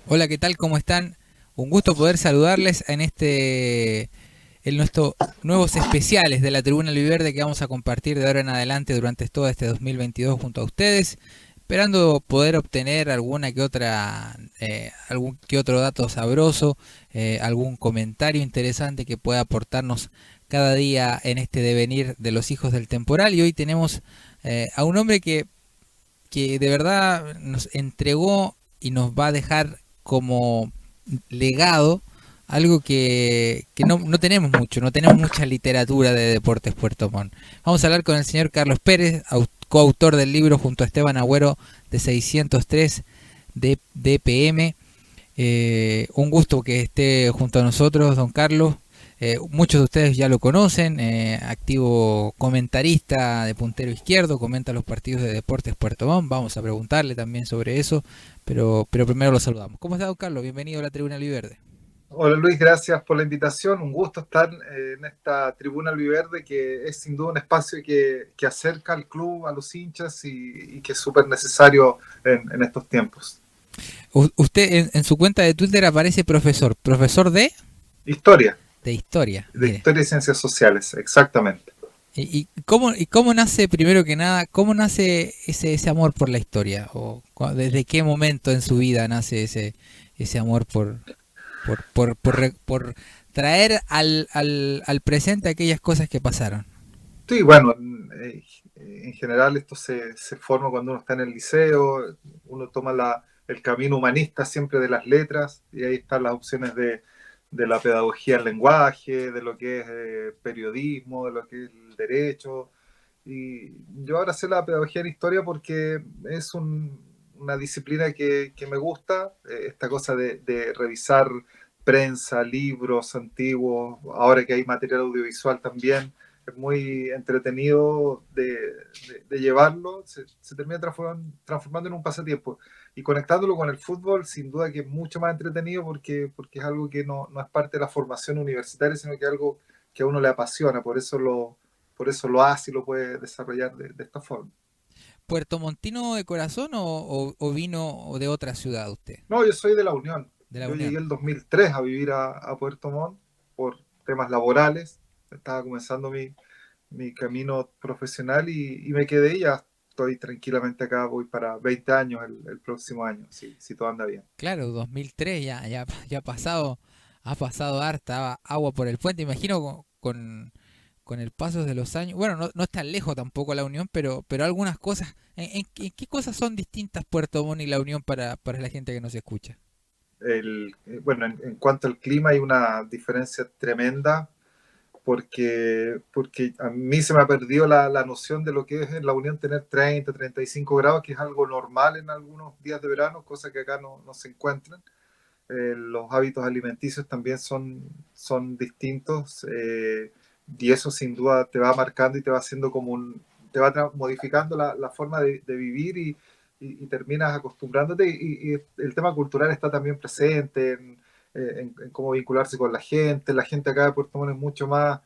Hola, ¿qué tal? ¿Cómo están? Un gusto poder saludarles en nuestros nuevos especiales de la Tribuna Albiverde que vamos a compartir de ahora en adelante durante todo este 2022 junto a ustedes, esperando poder obtener algún que otro dato sabroso, algún comentario interesante que pueda aportarnos cada día en este devenir de los hijos del temporal. Y hoy tenemos a un hombre que de verdad nos entregó y nos va a dejar como legado algo que no tenemos mucho, no tenemos mucha literatura de Deportes Puerto Montt. Vamos a hablar con el señor Carlos Pérez, coautor del libro junto a Esteban Agüero de 603 de DPM. Un gusto que esté junto a nosotros, don Carlos. Muchos de ustedes ya lo conocen, activo comentarista de puntero izquierdo, comenta los partidos de Deportes Puerto Montt. Vamos a preguntarle también sobre eso, pero primero lo saludamos. ¿Cómo está, don Carlos? Bienvenido a la Tribuna Albiverde. Hola Luis, gracias por la invitación. Un gusto estar en esta tribuna albiverde que es sin duda un espacio que acerca al club, a los hinchas y que es súper necesario en estos tiempos. Usted en su cuenta de Twitter aparece profesor Historia, de historia, de mire. historia y ciencias sociales, exactamente. Y cómo nace, primero que nada, cómo nace ese amor por la historia? ¿O desde qué momento en su vida nace ese amor por traer al presente aquellas cosas que pasaron? Sí, bueno, en general esto se forma cuando uno está en el liceo, uno toma el camino humanista siempre de las letras y ahí están las opciones de la pedagogía del lenguaje, de lo que es periodismo, de lo que es el derecho. Y yo ahora sé la pedagogía de la historia porque es una disciplina que me gusta, esta cosa de revisar prensa, libros antiguos, ahora que hay material audiovisual también es muy entretenido de llevarlo, se termina transformando en un pasatiempo. Y conectándolo con el fútbol, sin duda que es mucho más entretenido porque es algo que no es parte de la formación universitaria, sino que es algo que a uno le apasiona, por eso lo hace y lo puede desarrollar de esta forma. ¿Puertomontino de corazón o vino de otra ciudad usted? No, yo soy de La Unión. De la Yo llegué Unión. el 2003 a vivir a Puerto Montt por temas laborales. Estaba comenzando mi camino profesional y me quedé y ya estoy tranquilamente acá, voy para 20 años el próximo año, si todo anda bien. Claro, 2003 ya ha pasado harta agua por el puente. Imagino con el paso de los años. Bueno, no es tan lejos tampoco la Unión, pero algunas cosas. ¿En qué cosas son distintas Puerto Montt y la Unión para la gente que nos escucha? Bueno, en cuanto al clima hay una diferencia tremenda porque a mí se me ha perdido la noción de lo que es en la Unión tener 35 grados, que es algo normal en algunos días de verano, cosa que acá no se encuentran. Los hábitos alimenticios también son distintos y eso sin duda te va marcando y te va haciendo te va modificando la forma de vivir y terminas acostumbrándote y el tema cultural está también presente en cómo vincularse con la gente acá de Puerto Montt es mucho más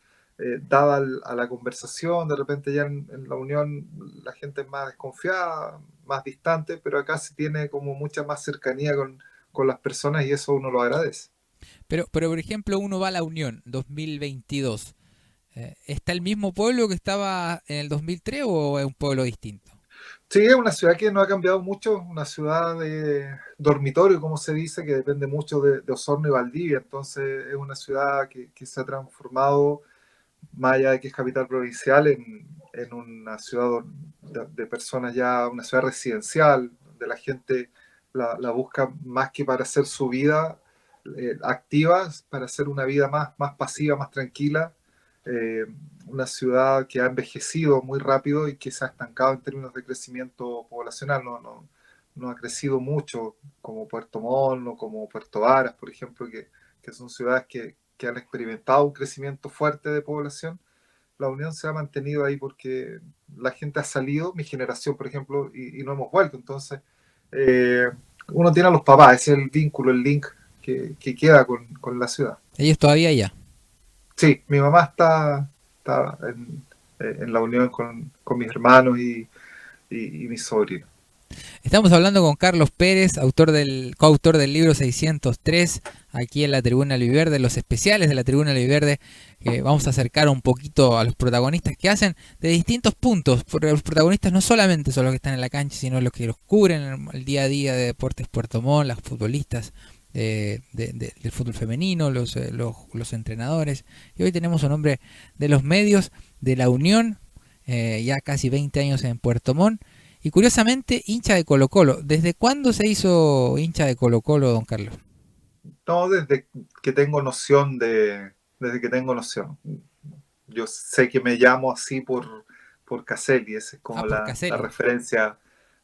dada a la conversación, de repente ya en la Unión la gente es más desconfiada, más distante, pero acá se tiene como mucha más cercanía con las personas y eso uno lo agradece. Pero por ejemplo, uno va a la Unión 2022. ¿Está el mismo pueblo que estaba en el 2003 o es un pueblo distinto? Sí, es una ciudad que no ha cambiado mucho, una ciudad de dormitorio, como se dice, que depende mucho de Osorno y Valdivia, entonces es una ciudad que se ha transformado, más allá de que es capital provincial, en una ciudad de personas ya, una ciudad residencial, donde la gente la busca más que para hacer su vida activa, para hacer una vida más pasiva, más tranquila. Eh, una ciudad que ha envejecido muy rápido y que se ha estancado en términos de crecimiento poblacional, no ha crecido mucho como Puerto Montt o como Puerto Varas, por ejemplo, que son ciudades que han experimentado un crecimiento fuerte de población. La unión se ha mantenido ahí porque la gente ha salido, mi generación, por ejemplo, y no hemos vuelto. Entonces, eh, uno tiene a los papás, ese es el vínculo, el link que queda con la ciudad. Ellos todavía ya. Sí, mi mamá está en la unión con mis hermanos y mis sobrinos. Estamos hablando con Carlos Pérez, coautor del libro 603, aquí en la Tribuna Albiverde, los especiales de la Tribuna Albiverde, que vamos a acercar un poquito a los protagonistas que hacen de distintos puntos, porque los protagonistas no solamente son los que están en la cancha, sino los que los cubren el día a día de Deportes Puerto Montt, las futbolistas del fútbol femenino, los entrenadores. Y hoy tenemos un hombre de los medios, de la Unión, ya casi 20 años en Puerto Montt. Y curiosamente, hincha de Colo-Colo. ¿Desde cuándo se hizo hincha de Colo-Colo, don Carlos? No, desde que tengo noción. Yo sé que me llamo así por Caselli, esa es Ah, como por la Caselli.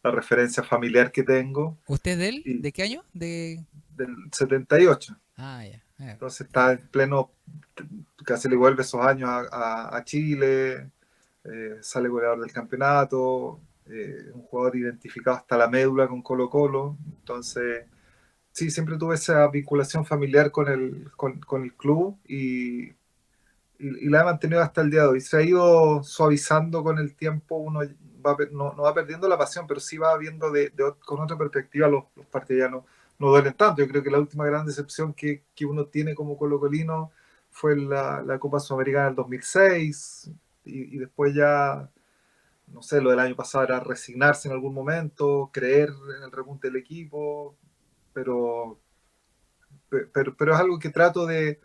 referencia familiar que tengo. ¿Usted es de él? Y ¿De qué año? De... del 78. Ah, ya. Entonces está en pleno, Caselli vuelve esos años a Chile, sale goleador del campeonato, un jugador identificado hasta la médula con Colo Colo. Entonces, sí, siempre tuve esa vinculación familiar con el club y la he mantenido hasta el día de hoy. Se ha ido suavizando con el tiempo, uno no va perdiendo la pasión, pero sí va viendo con otra perspectiva los partidos ya no duelen tanto. Yo creo que la última gran decepción que uno tiene como colocolino fue la Copa Sudamericana del 2006 y después ya, no sé, lo del año pasado era resignarse en algún momento, creer en el repunte del equipo, pero pero es algo que trato de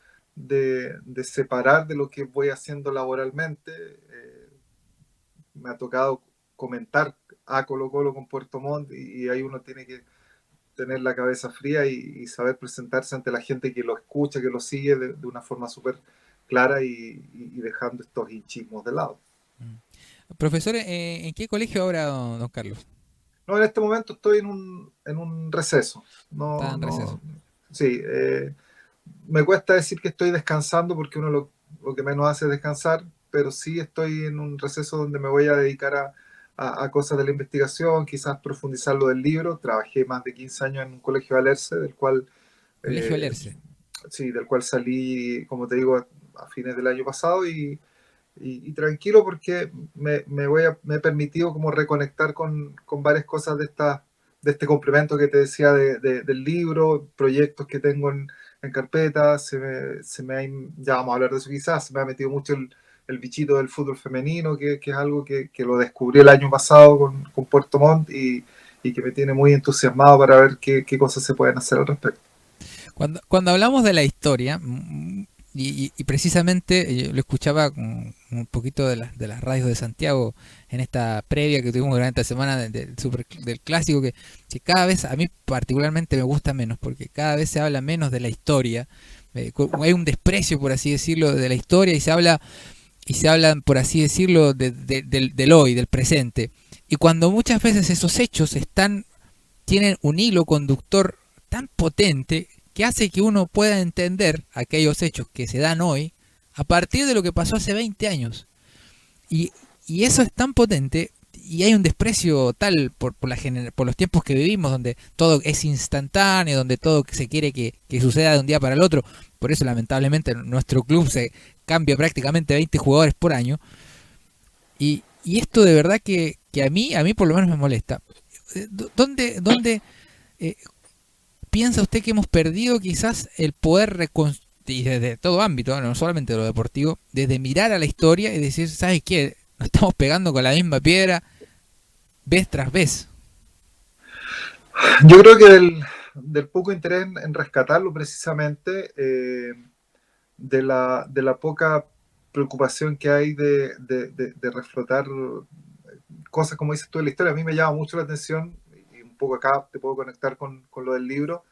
separar de lo que voy haciendo laboralmente. Me ha tocado comentar a Colo Colo con Puerto Montt y ahí uno tiene que tener la cabeza fría y saber presentarse ante la gente que lo escucha, que lo sigue de una forma súper clara y dejando estos hinchismos de lado. Profesor, ¿en qué colegio ahora, don Carlos? No, en este momento estoy en un receso. Está No, en receso. no, sí, me cuesta decir que estoy descansando porque uno lo que menos hace es descansar, pero sí estoy en un receso donde me voy a dedicar a cosas de la investigación, quizás profundizar lo del libro. Trabajé más de 15 años en un colegio de Alerce, Colegio eh, Alerce. sí, del cual salí, como te digo, a fines del año pasado y tranquilo porque me he permitido como reconectar con varias cosas de este complemento que te decía del libro, proyectos que tengo en carpeta, ya vamos a hablar de eso quizás, se me ha metido mucho el bichito del fútbol femenino, que es algo que lo descubrí el año pasado con Puerto Montt y que me tiene muy entusiasmado para ver qué cosas se pueden hacer al respecto. Cuando hablamos de la historia, y precisamente yo lo escuchaba un poquito de las radios de Santiago en esta previa que tuvimos durante esta semana del clásico, que cada vez a mí particularmente me gusta menos, porque cada vez se habla menos de la historia, hay un desprecio, por así decirlo, de la historia y se habla, por así decirlo, del hoy, del presente. Y cuando muchas veces esos hechos tienen un hilo conductor tan potente que hace que uno pueda entender aquellos hechos que se dan hoy a partir de lo que pasó hace 20 años. Y, y eso es tan potente y hay un desprecio tal por los tiempos que vivimos, donde todo es instantáneo, donde todo se quiere que suceda de un día para el otro. Por eso, lamentablemente, nuestro club se cambia prácticamente 20 jugadores por año. Y esto de verdad que a mí por lo menos me molesta. ¿Dónde eh, piensa usted que hemos perdido quizás el poder reconstruir, y desde todo ámbito, no solamente de lo deportivo, desde mirar a la historia y decir, ¿sabes qué? Nos estamos pegando con la misma piedra vez tras vez. Yo creo que del poco interés en rescatarlo precisamente, de la poca preocupación que hay de reflotar cosas como dices tú en la historia. A mí me llama mucho la atención, y un poco acá te puedo conectar con lo del libro,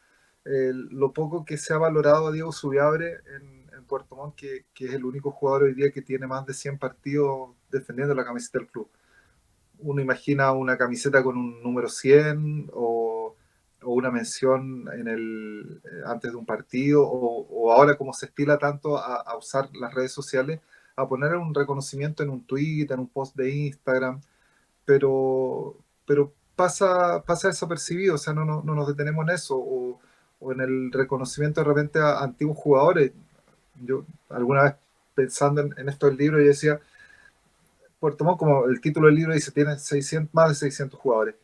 lo poco que se ha valorado a Diego Subiabre en Puerto Montt, que es el único jugador hoy día que tiene más de 100 partidos defendiendo la camiseta del club. Uno imagina una camiseta con un número 100 o una mención antes de un partido o ahora como se estila tanto a usar las redes sociales, a poner un reconocimiento en un tweet, en un post de Instagram, pero pasa desapercibido, o sea, no nos detenemos en eso o en el reconocimiento de repente a antiguos jugadores. Yo alguna vez pensando en esto del libro, yo decía, Puerto Montt, como el título del libro dice, tiene 600, más de 600 jugadores.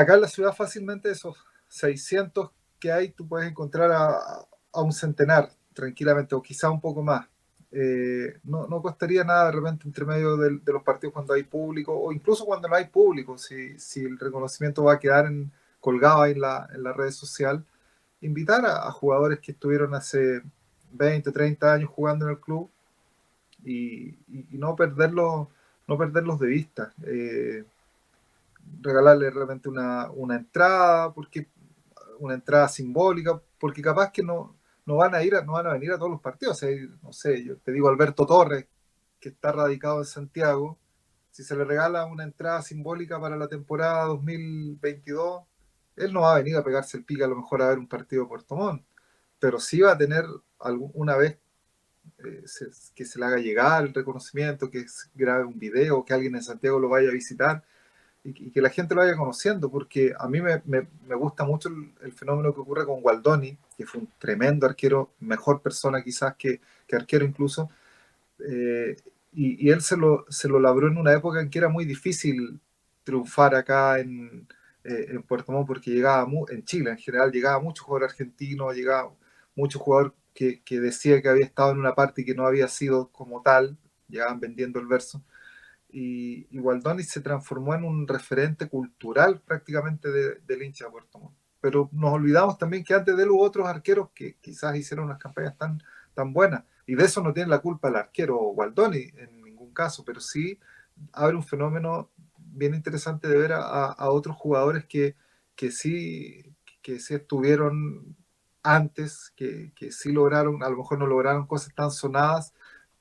acá en la ciudad fácilmente esos 600 que hay, tú puedes encontrar a un centenar tranquilamente, o quizá un poco más. No costaría nada de repente entre medio de los partidos cuando hay público, o incluso cuando no hay público, si el reconocimiento va a quedar colgado ahí en la red social, invitar a jugadores que estuvieron hace 20, 30 años jugando en el club y no perderlos de vista. Regalarle realmente una entrada, porque una entrada simbólica, porque capaz que no van a no van a venir a todos los partidos. O sea, no sé, yo te digo Alberto Torres, que está radicado en Santiago, si se le regala una entrada simbólica para la temporada 2022, él no va a venir a pegarse el pique a lo mejor a ver un partido de Puerto Montt, pero sí va a tener una vez que se le haga llegar el reconocimiento, que se grabe un video, que alguien en Santiago lo vaya a visitar y que la gente lo vaya conociendo, porque a mí me gusta mucho el fenómeno que ocurre con Gualdoni, que fue un tremendo arquero, mejor persona quizás que arquero incluso, eh, y él se lo labró en una época en que era muy difícil triunfar acá en Puerto Montt, porque en Chile en general llegaba mucho jugador argentino, llegaba mucho jugador que decía que había estado en una parte y que no había sido como tal, llegaban vendiendo el verso y Gualdoni se transformó en un referente cultural prácticamente del hincha de Puerto Montt. Pero nos olvidamos también que antes de él hubo otros arqueros que quizás hicieron unas campañas tan buenas. Y de eso no tiene la culpa el arquero Gualdoni en ningún caso, pero sí abre un fenómeno bien interesante de ver a otros jugadores que, sí, que sí estuvieron antes, que sí lograron, a lo mejor no lograron cosas tan sonadas,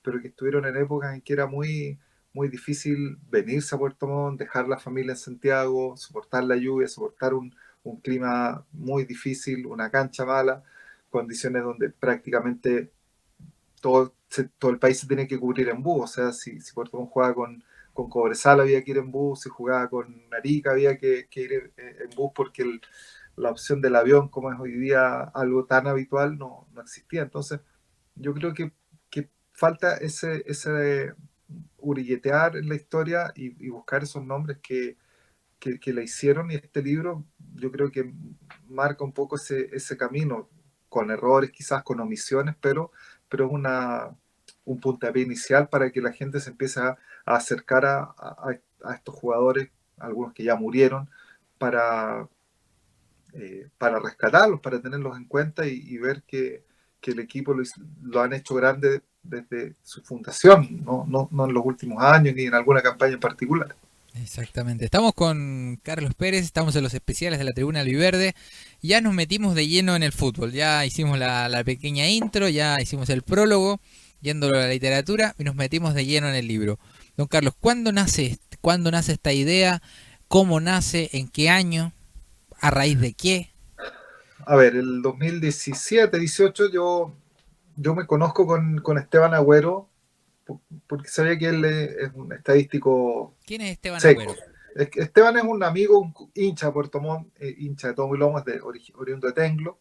pero que estuvieron en épocas en que era muy difícil venirse a Puerto Montt, dejar la familia en Santiago, soportar la lluvia, soportar un clima muy difícil, una cancha mala, condiciones donde prácticamente todo el país se tiene que cubrir en bus. O sea, si Puerto Montt jugaba con Cobresal había que ir en bus, si jugaba con Arica había que ir en bus porque la opción del avión, como es hoy día algo tan habitual, no existía. Entonces, yo creo que falta ese urilletear en la historia y buscar esos nombres que la hicieron, y este libro yo creo que marca un poco ese camino, con errores quizás, con omisiones, pero es un puntapié inicial para que la gente se empiece a acercar a estos jugadores, algunos que ya murieron, para, para rescatarlos, para tenerlos en cuenta y ver que el equipo lo han hecho grande desde su fundación, no en los últimos años ni en alguna campaña en particular. Exactamente. Estamos con Carlos Pérez, estamos en los especiales de la Tribuna Albiverde. Ya nos metimos de lleno en el fútbol. Ya hicimos la pequeña intro, ya hicimos el prólogo, yéndolo a la literatura, y nos metimos de lleno en el libro. Don Carlos, ¿cuándo nace esta idea? ¿Cómo nace? ¿En qué año? ¿A raíz de qué? A ver, el 2017, 18 yo me conozco con Esteban Agüero porque sabía que él es un estadístico ¿Quién es Esteban seco. Agüero? Esteban es un amigo, un hincha de Puerto Montt, hincha de Tomo y Lomas, oriundo de Tenglo,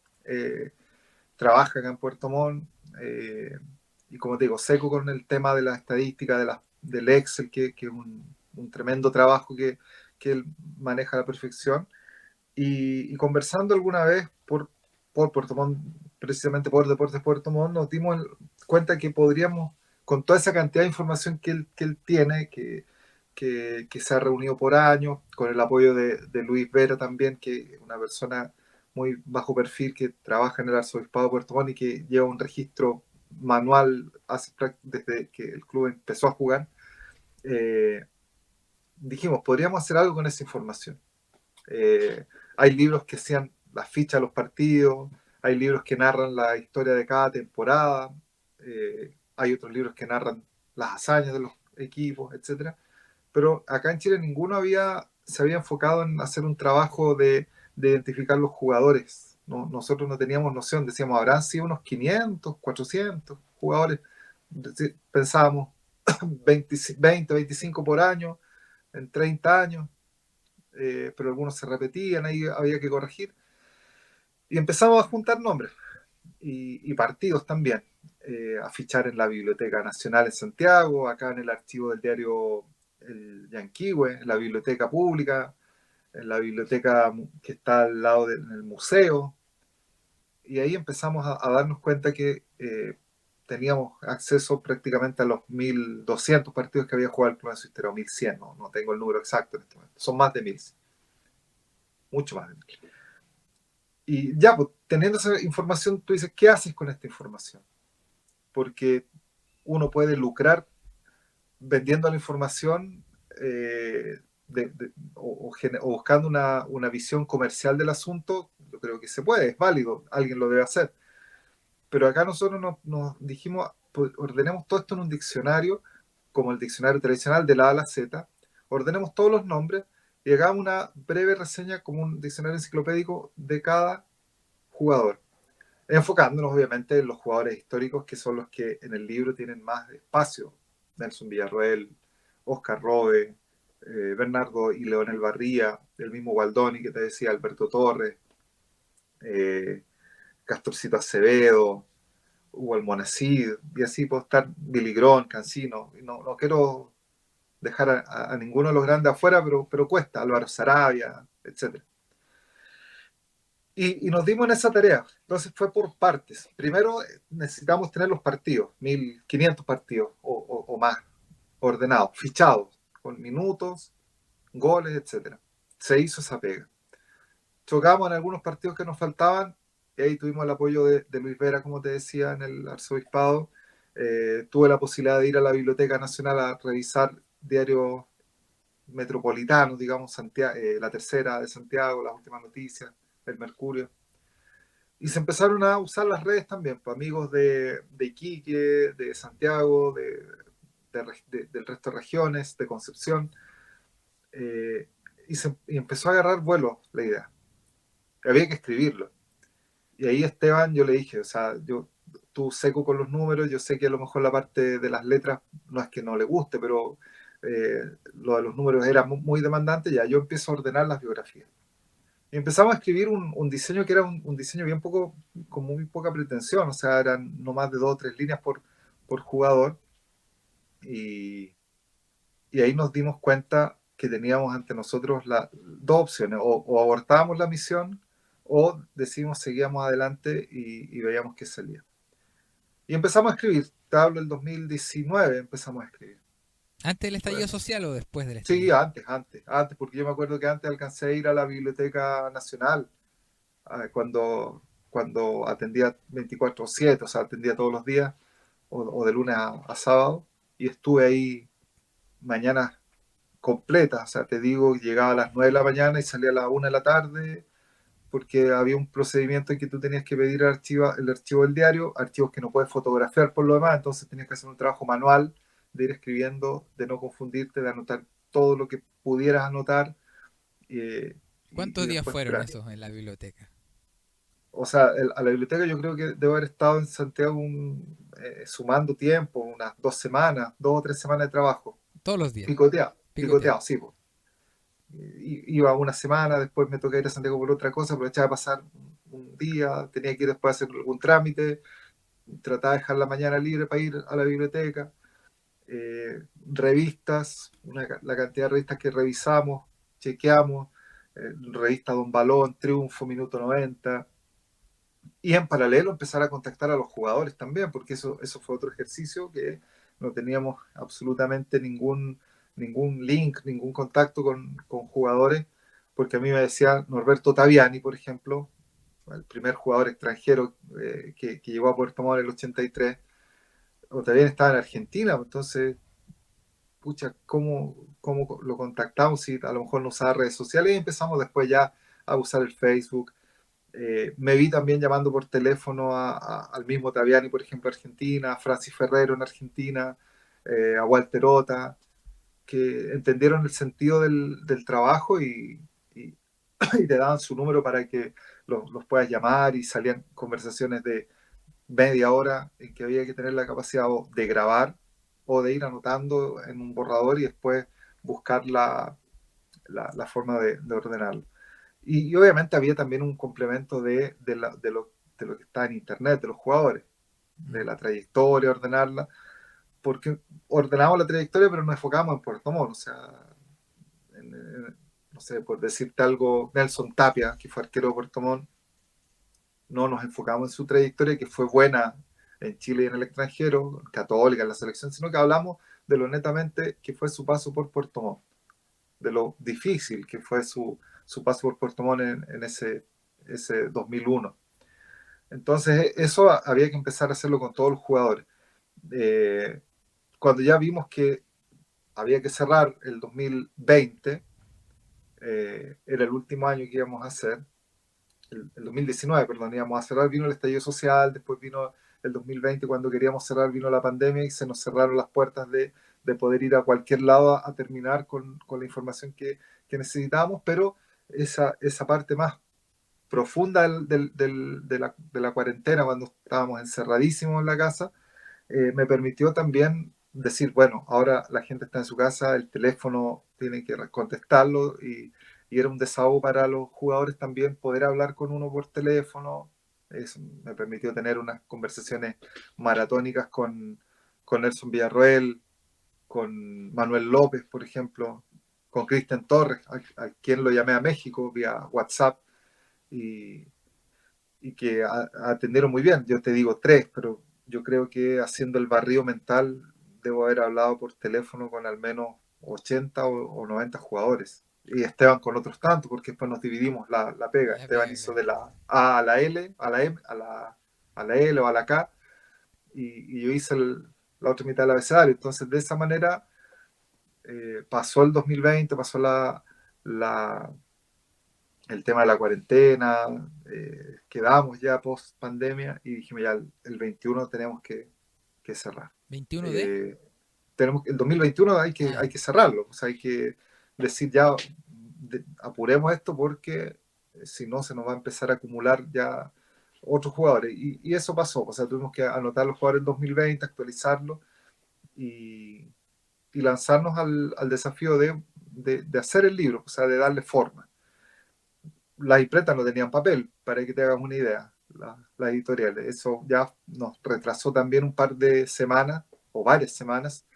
trabaja acá en Puerto Montt, y como te digo, seco con el tema de la estadística, del Excel, que es un tremendo trabajo que él maneja a la perfección. Y conversando alguna vez por Puerto Montt, precisamente por Deportes Puerto Montt, nos dimos cuenta que podríamos, con toda esa cantidad de información que él tiene, que se ha reunido por años, con el apoyo de Luis Vera también, que es una persona muy bajo perfil que trabaja en el Arzobispado de Puerto Montt y que lleva un registro manual desde que el club empezó a jugar. eh, Dijimos, podríamos hacer algo con esa información. Hay libros que sean las fichas de los partidos, hay libros que narran la historia de cada temporada, hay otros libros que narran las hazañas de los equipos, etcétera. Pero acá en Chile ninguno se había enfocado en hacer un trabajo de identificar los jugadores. Nosotros no teníamos noción, decíamos, habrán sido unos 500, 400 jugadores. Pensábamos 20, 25 por año, en 30 años, pero algunos se repetían, ahí había que corregir. Y empezamos a juntar nombres y partidos también, a fichar en la Biblioteca Nacional en Santiago, acá en el archivo del diario El Yanquihue, en la Biblioteca Pública, en la biblioteca que está al lado del museo, y ahí empezamos a darnos cuenta que teníamos acceso prácticamente a los 1.200 partidos que había jugado el Club en su historia, o 1.100, no tengo el número exacto en este momento, son más de 1.000, mucho más de 1.000. Y ya, pues, teniendo esa información, tú dices, ¿qué haces con esta información? Porque uno puede lucrar vendiendo la información o buscando una visión comercial del asunto. Yo creo que se puede, es válido, alguien lo debe hacer. Pero acá nosotros nos dijimos, pues, ordenemos todo esto en un diccionario, como el diccionario tradicional de la A a la Z, ordenemos todos los nombres y hagamos una breve reseña como un diccionario enciclopédico de cada jugador, enfocándonos obviamente en los jugadores históricos, que son los que en el libro tienen más espacio: Nelson Villarroel, Oscar Robe, Bernardo y Leonel Barría, el mismo Gualdoni que te decía, Alberto Torres, eh, Castorcito Acevedo, Hugo Almonacid, y así puedo estar Billy Grón, Cancino. No quiero dejar a ninguno de los grandes afuera, pero cuesta, Álvaro Sarabia, etc. Y nos dimos en esa tarea. Entonces fue por partes. Primero necesitamos tener los partidos, 1.500 partidos o más, ordenados, fichados, con minutos, goles, etc. Se hizo esa pega. Chocamos en algunos partidos que nos faltaban, y ahí tuvimos el apoyo de Luis Vera, como te decía, en el arzobispado. Tuve la posibilidad de ir a la Biblioteca Nacional a revisar diarios metropolitanos, digamos, Santiago, La Tercera de Santiago, Las Últimas Noticias, El Mercurio. Y se empezaron a usar las redes también, pues, amigos de Iquique, de Santiago, del resto de regiones, de Concepción. Y empezó a agarrar vuelo la idea. Había que escribirlo. Y ahí Esteban, yo le dije, o sea, tú seco con los números, yo sé que a lo mejor la parte de las letras no es que no le guste, pero lo de los números era muy demandante. Ya yo empiezo a ordenar las biografías. Y empezamos a escribir un diseño que era un diseño bien poco, con muy poca pretensión, o sea, eran no más de 2 o 3 líneas por jugador. Y, y ahí nos dimos cuenta que teníamos ante nosotros dos opciones: o abortábamos la misión, o decidimos seguíamos adelante y veíamos qué salía. Y empezamos a escribir. Te hablo del 2019, empezamos a escribir. ¿Antes del estallido Bueno, social o después del sí, estallido? antes, porque yo me acuerdo que antes alcancé a ir a la Biblioteca Nacional, cuando atendía 24/7, o sea, atendía todos los días, o de lunes a sábado, y estuve ahí mañanas completas. O sea, te digo, llegaba a las 9 de la mañana y salía a las 1 de la tarde, porque había un procedimiento en que tú tenías que pedir el archivo del diario, archivos que no puedes fotografiar por lo demás. Entonces tenías que hacer un trabajo manual de ir escribiendo, de no confundirte, de anotar todo lo que pudieras anotar, y ¿Cuántos días después fueron esperar. esos en la biblioteca? O sea, a la biblioteca yo creo que debo haber estado en Santiago sumando tiempo, unas 2 semanas, 2 o 3 semanas de trabajo. Todos los días, Picoteado, picoteado. picoteado, sí, po. Iba una semana, después me toca ir a Santiago por otra cosa, aprovechaba de pasar un día, tenía que ir después a hacer algún trámite, trataba de dejar la mañana libre para ir a la biblioteca. Revistas, la cantidad de revistas que revisamos, chequeamos, revista Don Balón, Triunfo, Minuto 90. Y en paralelo empezar a contactar a los jugadores también, porque eso fue otro ejercicio que no teníamos absolutamente ningún link, ningún contacto con jugadores, porque a mí me decía Norberto Taviani, por ejemplo, el primer jugador extranjero que llegó a Puerto Montt en el 83, o también estaba en Argentina. Entonces, pucha, ¿cómo lo contactamos si a lo mejor no usaba redes sociales? Y empezamos después ya a usar el Facebook. Me vi también llamando por teléfono al mismo Taviani, por ejemplo, Argentina, a Francis Ferrero en Argentina, a Walter Ota, que entendieron el sentido del trabajo, y, y te daban su número para que los puedas llamar, y salían conversaciones de media hora en que había que tener la capacidad de grabar o de ir anotando en un borrador y después buscar la forma de ordenarlo. Y obviamente había también un complemento de lo que está en Internet, de los jugadores, de la trayectoria, ordenarla, porque ordenamos la trayectoria, pero nos enfocamos en Puerto Montt. O sea, no sé, por decirte algo, Nelson Tapia, que fue arquero de Puerto Montt, no nos enfocamos en su trayectoria, que fue buena en Chile y en el extranjero, Católica, en la selección, sino que hablamos de lo netamente que fue su paso por Puerto Montt, de lo difícil que fue su paso por Puerto Montt en ese 2001. Entonces, eso había que empezar a hacerlo con todos los jugadores. Eh, Cuando ya vimos que había que cerrar el 2020, era el último año que íbamos a hacer, el 2019, perdón, íbamos a cerrar, vino el estallido social, después vino el 2020, cuando queríamos cerrar vino la pandemia y se nos cerraron las puertas de poder ir a cualquier lado a terminar con la información que necesitábamos, pero esa parte más profunda de la cuarentena, cuando estábamos encerradísimos en la casa, me permitió también decir, bueno, ahora la gente está en su casa, el teléfono tiene que contestarlo y era un desahogo para los jugadores también poder hablar con uno por teléfono. Eso me permitió tener unas conversaciones maratónicas con Nelson Villarroel, con Manuel López, por ejemplo, con Cristian Torres, a quien lo llamé a México vía WhatsApp y, y que atendieron muy bien. Yo te digo tres, pero yo creo que haciendo el barrido mental debo haber hablado por teléfono con al menos 80 o 90 jugadores. Y Esteban con otros tantos, porque después nos dividimos la pega. La Esteban pega, hizo claro. de la A a la L, a la M, a la L o a la K, y yo hice la otra mitad del abecedario. Entonces, de esa manera pasó el 2020, pasó la, el tema de la cuarentena, quedamos ya post pandemia y dijimos ya el 21 tenemos que cerrar. 21 de... Eh, el 2021 hay que cerrarlo, o sea, hay que decir ya, apuremos esto porque si no se nos va a empezar a acumular ya otros jugadores. Y eso pasó, o sea, tuvimos que anotar los jugadores del 2020, actualizarlo y, y lanzarnos al desafío de hacer el libro, o sea, de darle forma. Las impretas no tenían papel, para que te hagas una idea, las editoriales. Eso ya nos retrasó también un par de semanas o varias semanas,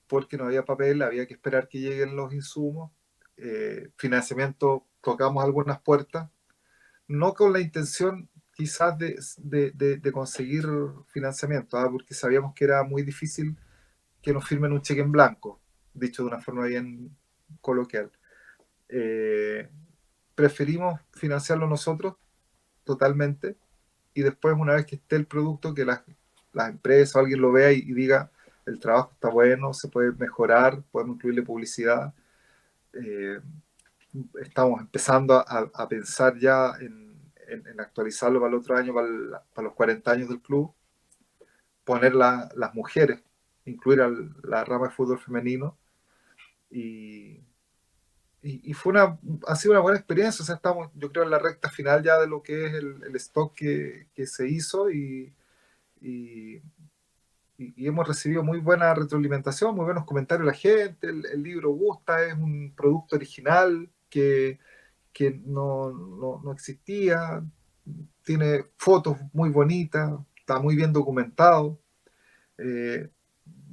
porque no había papel, había que esperar que lleguen los insumos. Financiamiento, tocamos algunas puertas, no con la intención quizás de conseguir financiamiento, porque sabíamos que era muy difícil que nos firmen un cheque en blanco, dicho de una forma bien coloquial. Eh, Preferimos financiarlo nosotros totalmente y después una vez que esté el producto que las empresas o alguien lo vea y diga el trabajo está bueno, se puede mejorar, podemos incluirle publicidad. Eh, Estamos empezando a pensar ya en actualizarlo para el otro año, para los 40 años del club, poner las mujeres, incluir a la rama de fútbol femenino y, y ha sido una buena experiencia. O sea, estamos, yo creo, en la recta final ya de lo que es el stock que se hizo y, y hemos recibido muy buena retroalimentación, muy buenos comentarios de la gente. El libro gusta, es un producto original que no existía, tiene fotos muy bonitas, está muy bien documentado. Eh,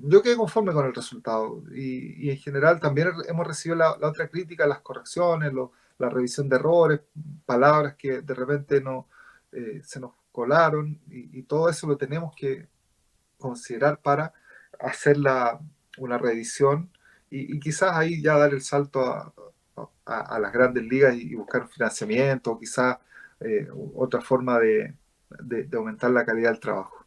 yo quedé conforme con el resultado y en general también hemos recibido la otra crítica, las correcciones, la revisión de errores, palabras que de repente no, se nos colaron y todo eso lo tenemos que considerar para hacer una reedición y quizás ahí ya dar el salto a las grandes ligas y buscar un financiamiento o quizás otra forma de aumentar la calidad del trabajo.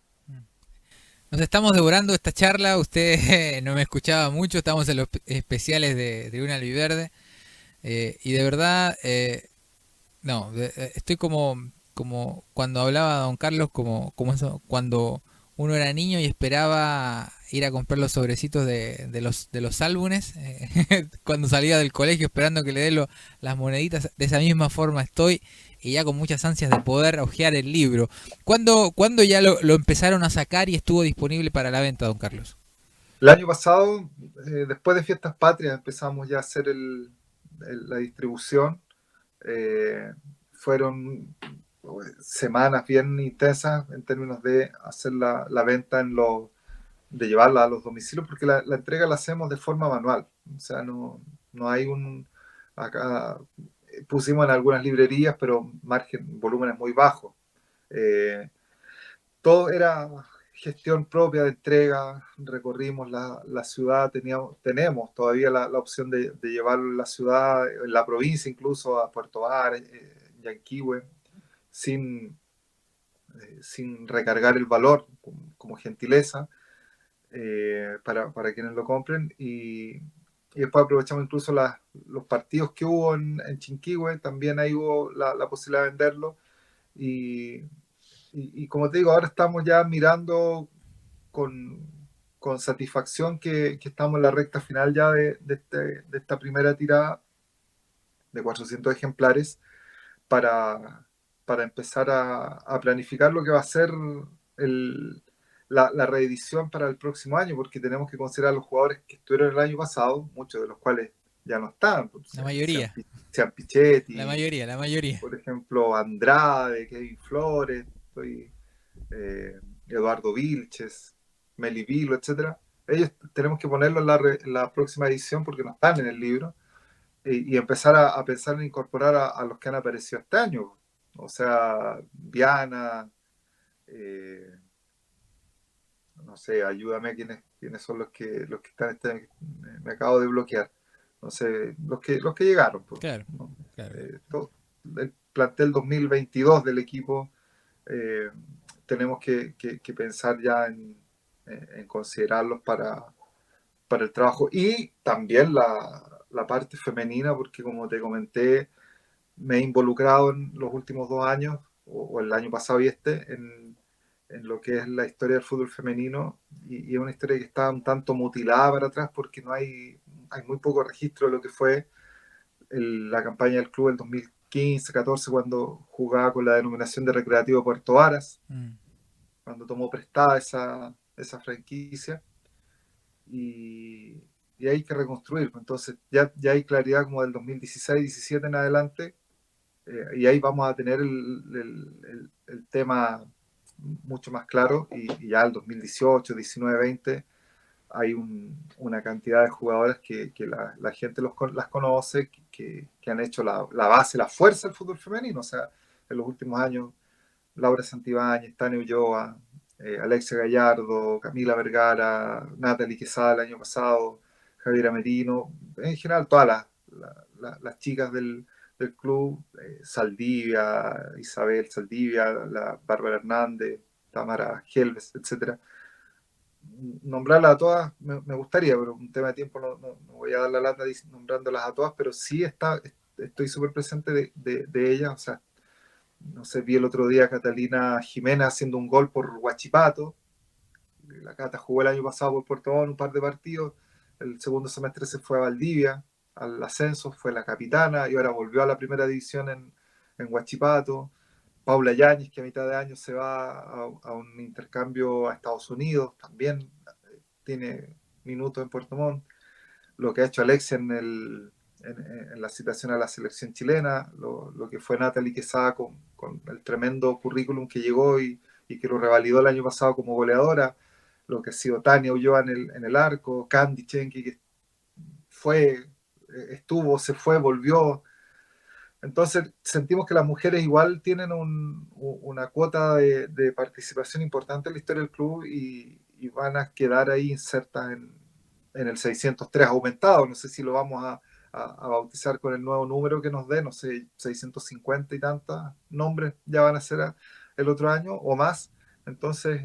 Nos estamos devorando esta charla, usted no me escuchaba mucho, estamos en los especiales de Una Albiverde y de verdad, no, estoy como cuando hablaba don Carlos, como eso, cuando uno era niño y esperaba ir a comprar los sobrecitos de los álbumes, cuando salía del colegio esperando que le dé las moneditas, de esa misma forma estoy y ya con muchas ansias de poder hojear el libro. ¿Cuándo ya lo empezaron a sacar y estuvo disponible para la venta, don Carlos? El año pasado, después de Fiestas Patrias, empezamos ya a hacer la distribución. Fueron semanas bien intensas en términos de hacer la venta de llevarla a los domicilios, porque la entrega la hacemos de forma manual. O sea, no hay Acá pusimos en algunas librerías, pero volúmenes muy bajos. Todo era gestión propia de entrega, recorrimos la ciudad, tenemos todavía la opción de llevarlo en la ciudad, en la provincia incluso, a Puerto Varas, Yanquihue, sin, sin recargar el valor como gentileza para quienes lo compren. Y después aprovechamos incluso los partidos que hubo en Chinquihue, también ahí hubo la posibilidad de venderlo. Y, y como te digo, ahora estamos ya mirando con, con satisfacción que estamos en la recta final ya de esta primera tirada de 400 ejemplares para empezar a planificar lo que va a ser la reedición para el próximo año, porque tenemos que considerar los jugadores que estuvieron el año pasado, muchos de los cuales ya no están, pues, La mayoría. sean Pichetti, La mayoría. por ejemplo, Andrade, Kevin Flores, Eduardo Vilches, Meli Vilo, etcétera. Ellos tenemos que ponerlos en la próxima edición porque no están en el libro y empezar a pensar en incorporar a los que han aparecido este año. O sea, Viana, eh, no sé, ayúdame quiénes son los que están, me acabo de bloquear. No sé, los que llegaron. Pues, Claro, ¿no? claro. El plantel 2022 del equipo, tenemos que pensar ya en considerarlos para el trabajo. Y también la parte femenina, porque como te comenté, me he involucrado en los últimos 2 años, o el año pasado y en lo que es la historia del fútbol femenino, y es una historia que está un tanto mutilada para atrás porque hay muy poco registro de lo que fue la campaña del club del 2015-14, cuando jugaba con la denominación de Recreativo Puerto Varas, cuando tomó prestada esa franquicia, y, y hay que reconstruir. Entonces ya hay claridad como del 2016-17 en adelante, y ahí vamos a tener el tema mucho más claro, y ya el 2018, 19, 20 hay una cantidad de jugadoras que la gente las conoce, que han hecho la base, la fuerza del fútbol femenino. O sea, en los últimos años, Laura Santibáñez, Tania Ulloa, Alexia Gallardo, Camila Vergara, Natalie Quesada el año pasado, Javiera Merino, en general todas las chicas del club, Saldivia, Isabel Saldivia, la Bárbara Hernández, Tamara Helves, etcétera. Nombrarlas a todas me gustaría, pero un tema de tiempo no voy a dar la lata nombrándolas a todas, pero sí estoy súper presente de ellas. O sea, no sé, vi el otro día a Catalina Jiménez haciendo un gol por Huachipato. La Cata jugó el año pasado por Puerto Montt un par de partidos. El segundo semestre se fue a Valdivia, al ascenso, fue la capitana y ahora volvió a la primera división en Huachipato. Paula Yáñez, que a mitad de año se va a un intercambio a Estados Unidos, también tiene minutos en Puerto Montt. Lo que ha hecho Alexia en la citación a la selección chilena, lo que fue Natalie Quesada con el tremendo currículum que llegó y que lo revalidó el año pasado como goleadora, lo que ha sido Tania Ulloa en el arco, Candy Chenki, que estuvo, se fue, volvió. Entonces sentimos que las mujeres igual tienen una cuota de participación importante en la historia del club, y van a quedar ahí insertas en el 603 aumentado. No sé si lo vamos a bautizar con el nuevo número que nos dé, no sé, 650 y tantos nombres ya van a ser el otro año o más. Entonces,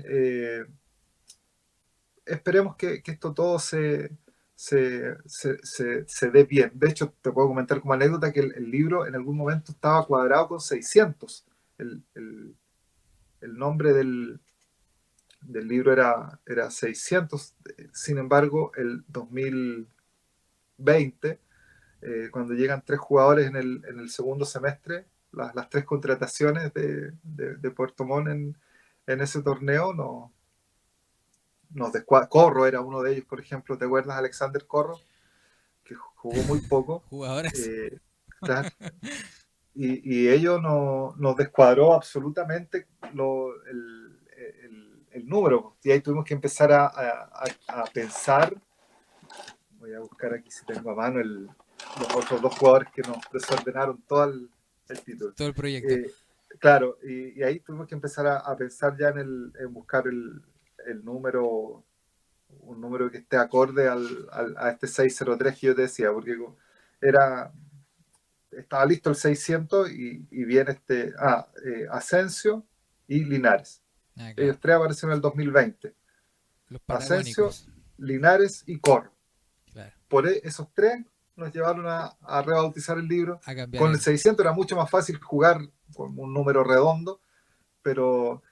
esperemos que esto todo se dé bien. De hecho, te puedo comentar como anécdota que el libro en algún momento estaba cuadrado con 600. El nombre del libro era 600. Sin embargo, el 2020, cuando llegan 3 jugadores en el segundo semestre, las 3 contrataciones de Puerto Montt en ese torneo, Corro era uno de ellos, por ejemplo. ¿Te acuerdas, Alexander Corro? Que jugó muy poco. Jugadoras. Claro, y ello nos descuadró absolutamente el número. Y ahí tuvimos que empezar a pensar. Voy a buscar aquí si tengo a mano los otros dos jugadores que nos desordenaron todo el título. Todo el proyecto. Claro, y ahí tuvimos que empezar a pensar ya en buscar el número, un número que esté acorde a este 603 que yo te decía, porque estaba listo el 600 y viene Asensio y Linares. Claro. Ellos tres aparecieron en el 2020. Los Asensio, patagónicos. Linares y Corro. Claro. Por esos tres nos llevaron a rebautizar el libro. A cambiar Con el 600 era mucho más fácil jugar con un número redondo, pero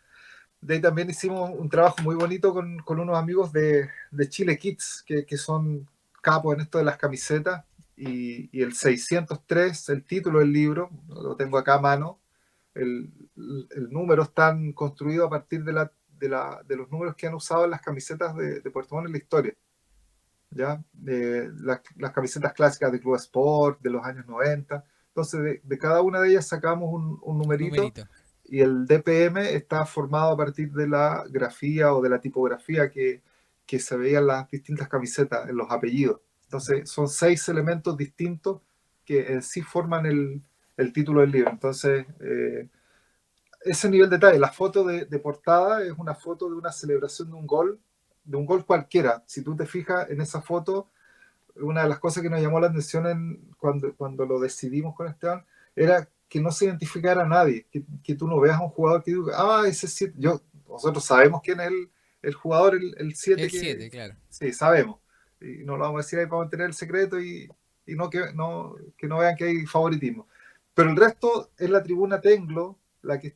de ahí también hicimos un trabajo muy bonito con unos amigos de Chile Kids, que son capos en esto de las camisetas, y el 603, el título del libro, lo tengo acá a mano, el número está construido a partir de los números que han usado en las camisetas de Puerto Montt en la historia. ¿Ya? Las camisetas clásicas de Club Sport de los años 90. Entonces, de cada una de ellas sacamos un numerito, y el DPM está formado a partir de la grafía o de la tipografía que se veía en las distintas camisetas, en los apellidos. Entonces, son 6 elementos distintos que en sí forman el título del libro. Entonces, ese nivel de detalle, la foto de portada es una foto de una celebración de un gol cualquiera. Si tú te fijas en esa foto, una de las cosas que nos llamó la atención cuando lo decidimos con Esteban era que no se identificara a nadie, que tú no veas a un jugador que diga, ese 7, nosotros sabemos quién es el jugador, el 7. El 7, claro. Sí, sabemos. Y no lo vamos a decir ahí para mantener el secreto y que no vean que hay favoritismo. Pero el resto es la tribuna Tenglo, la que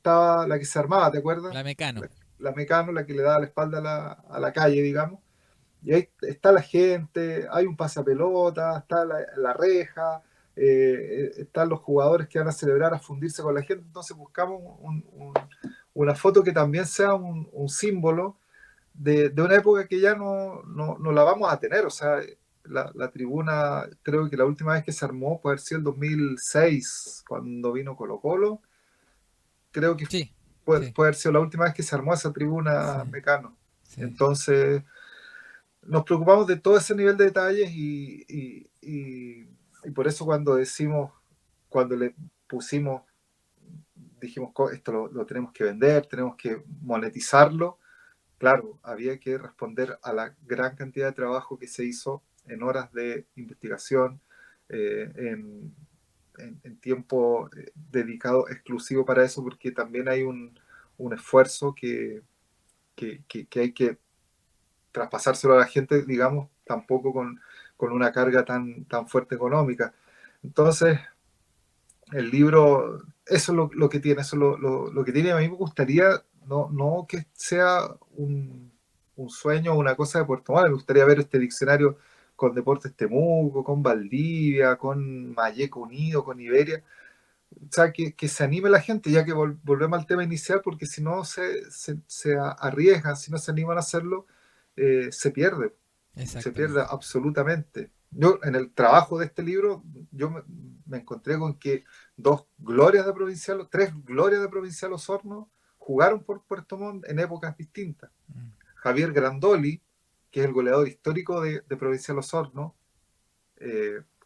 se armaba, ¿te acuerdas? La Mecano. La Mecano, la que le daba la espalda a la calle, digamos. Y ahí está la gente, hay un pasapelota, está la reja, están los jugadores que van a celebrar, a fundirse con la gente. Entonces buscamos una foto que también sea un símbolo de una época que ya no la vamos a tener. O sea, la tribuna, creo que la última vez que se armó puede haber sido el 2006, cuando vino Colo-Colo. Creo que sí, puede haber sido la última vez que se armó esa tribuna Mecano. Sí. Entonces, nos preocupamos de todo ese nivel de detalles y por eso cuando le pusimos, dijimos, esto lo tenemos que vender, tenemos que monetizarlo. Claro, había que responder a la gran cantidad de trabajo que se hizo en horas de investigación, en tiempo dedicado exclusivo para eso, porque también hay un esfuerzo que hay que traspasárselo a la gente, digamos, tampoco con una carga tan fuerte económica. Entonces, el libro, eso es lo que tiene, eso es lo que tiene. A mí me gustaría, no que sea un sueño o una cosa de Puerto Montt, me gustaría ver este diccionario con Deportes Temuco, con Valdivia, con Malleco Unido, con Iberia. O sea, que se anime la gente, ya que volvemos al tema inicial, porque si no se arriesgan, si no se animan a hacerlo, se pierde absolutamente. Yo, en el trabajo de este libro, yo me encontré con que 3 glorias de Provincial Osorno jugaron por Puerto Montt en épocas distintas. Javier Grandoli, que es el goleador histórico de Provincial Osorno,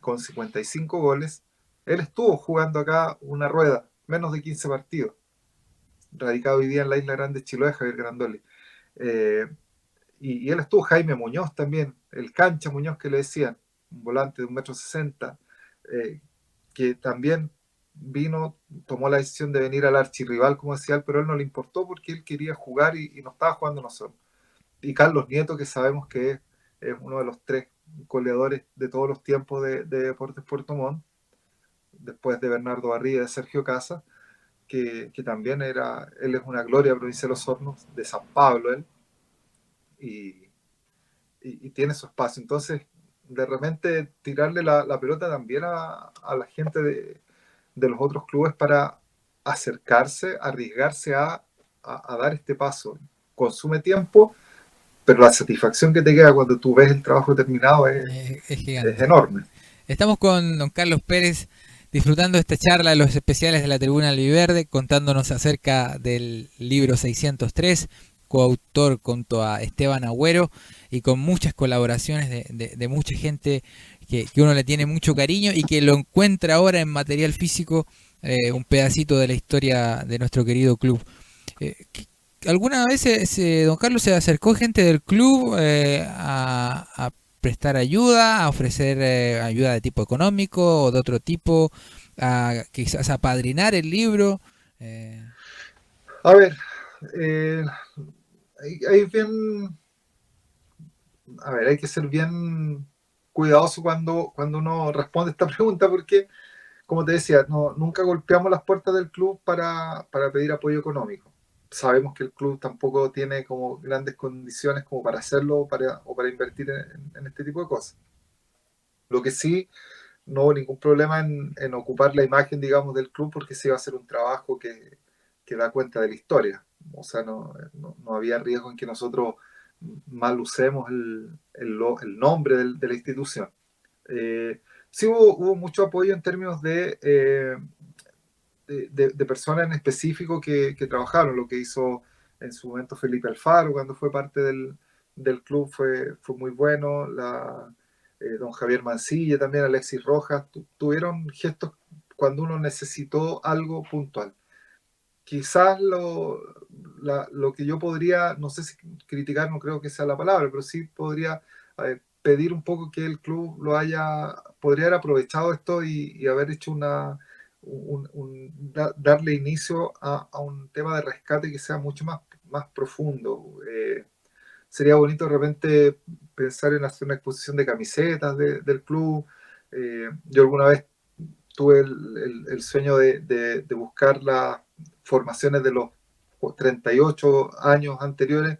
con 55 goles, él estuvo jugando acá una rueda, menos de 15 partidos, radicado hoy día en la Isla Grande, Chiloé, Javier Grandoli. Y él estuvo, Jaime Muñoz también, el Cancha Muñoz que le decían, un volante de 1,60 m, que también tomó la decisión de venir al archirrival, como decía él, pero a él no le importó porque él quería jugar y no estaba jugando nosotros. Y Carlos Nieto, que sabemos que es uno de los 3 goleadores de todos los tiempos de Deportes Puerto Montt, después de Bernardo Barría y de Sergio Casa, que también él es una gloria Provincial Osorno, de San Pablo él, y tiene su espacio. Entonces, de repente, tirarle la pelota también a la gente de los otros clubes para acercarse, arriesgarse a dar este paso. Consume tiempo, pero la satisfacción que te queda cuando tú ves el trabajo terminado es enorme. Estamos con don Carlos Pérez disfrutando esta charla de los especiales de la Tribuna Albiverde, contándonos acerca del libro 603, coautor junto a Esteban Agüero y con muchas colaboraciones de mucha gente que uno le tiene mucho cariño y que lo encuentra ahora en material físico, un pedacito de la historia de nuestro querido club. ¿Alguna vez, don Carlos, se acercó gente del club a prestar ayuda, a ofrecer ayuda de tipo económico o de otro tipo, a quizás apadrinar el libro? A ver, eh, hay bien, a ver, hay que ser bien cuidadoso cuando uno responde esta pregunta porque, como te decía, no, nunca golpeamos las puertas del club para pedir apoyo económico. Sabemos que el club tampoco tiene como grandes condiciones como para hacerlo o para invertir en este tipo de cosas. Lo que sí, no hubo ningún problema en ocupar la imagen, digamos, del club porque se iba a hacer un trabajo que da cuenta de la historia. O sea, no había riesgo en que nosotros mal usemos el nombre de la institución. Sí hubo mucho apoyo en términos de personas en específico que trabajaron. Lo que hizo en su momento Felipe Alfaro cuando fue parte del club fue muy bueno. Don Javier Mancilla, también Alexis Rojas, tuvieron gestos cuando uno necesitó algo puntual. Quizás lo que yo podría, no sé si criticar, no creo que sea la palabra, pero sí podría pedir un poco que el club podría haber aprovechado esto y haber hecho darle inicio a un tema de rescate que sea mucho más profundo. Sería bonito de repente pensar en hacer una exposición de camisetas del club. Yo alguna vez tuve el sueño de buscar las formaciones de los 38 años anteriores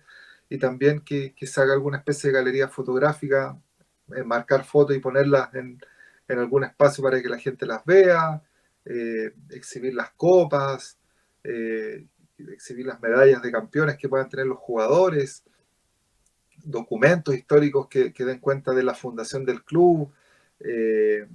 y también que se haga alguna especie de galería fotográfica, marcar fotos y ponerlas en algún espacio para que la gente las vea, exhibir las copas, exhibir las medallas de campeones que puedan tener los jugadores, documentos históricos que den cuenta de la fundación del club, eh,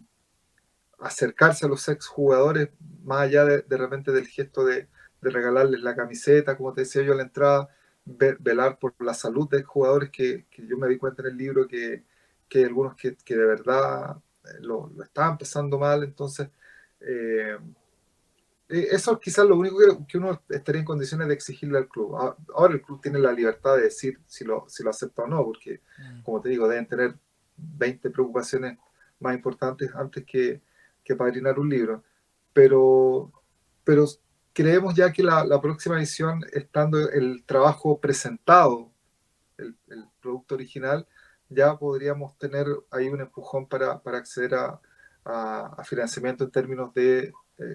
acercarse a los exjugadores, más allá de repente del gesto de regalarles la camiseta, como te decía yo a la entrada, velar por la salud de jugadores que yo me di cuenta en el libro que hay algunos que de verdad lo estaban pasando mal, entonces eso es quizás lo único que uno estaría en condiciones de exigirle al club. Ahora el club tiene la libertad de decir si lo acepta o no, porque como te digo, deben tener 20 preocupaciones más importantes antes que padrinar un libro. Pero, pero creemos ya que la próxima edición, estando el trabajo presentado, el producto original, ya podríamos tener ahí un empujón para acceder a financiamiento en términos de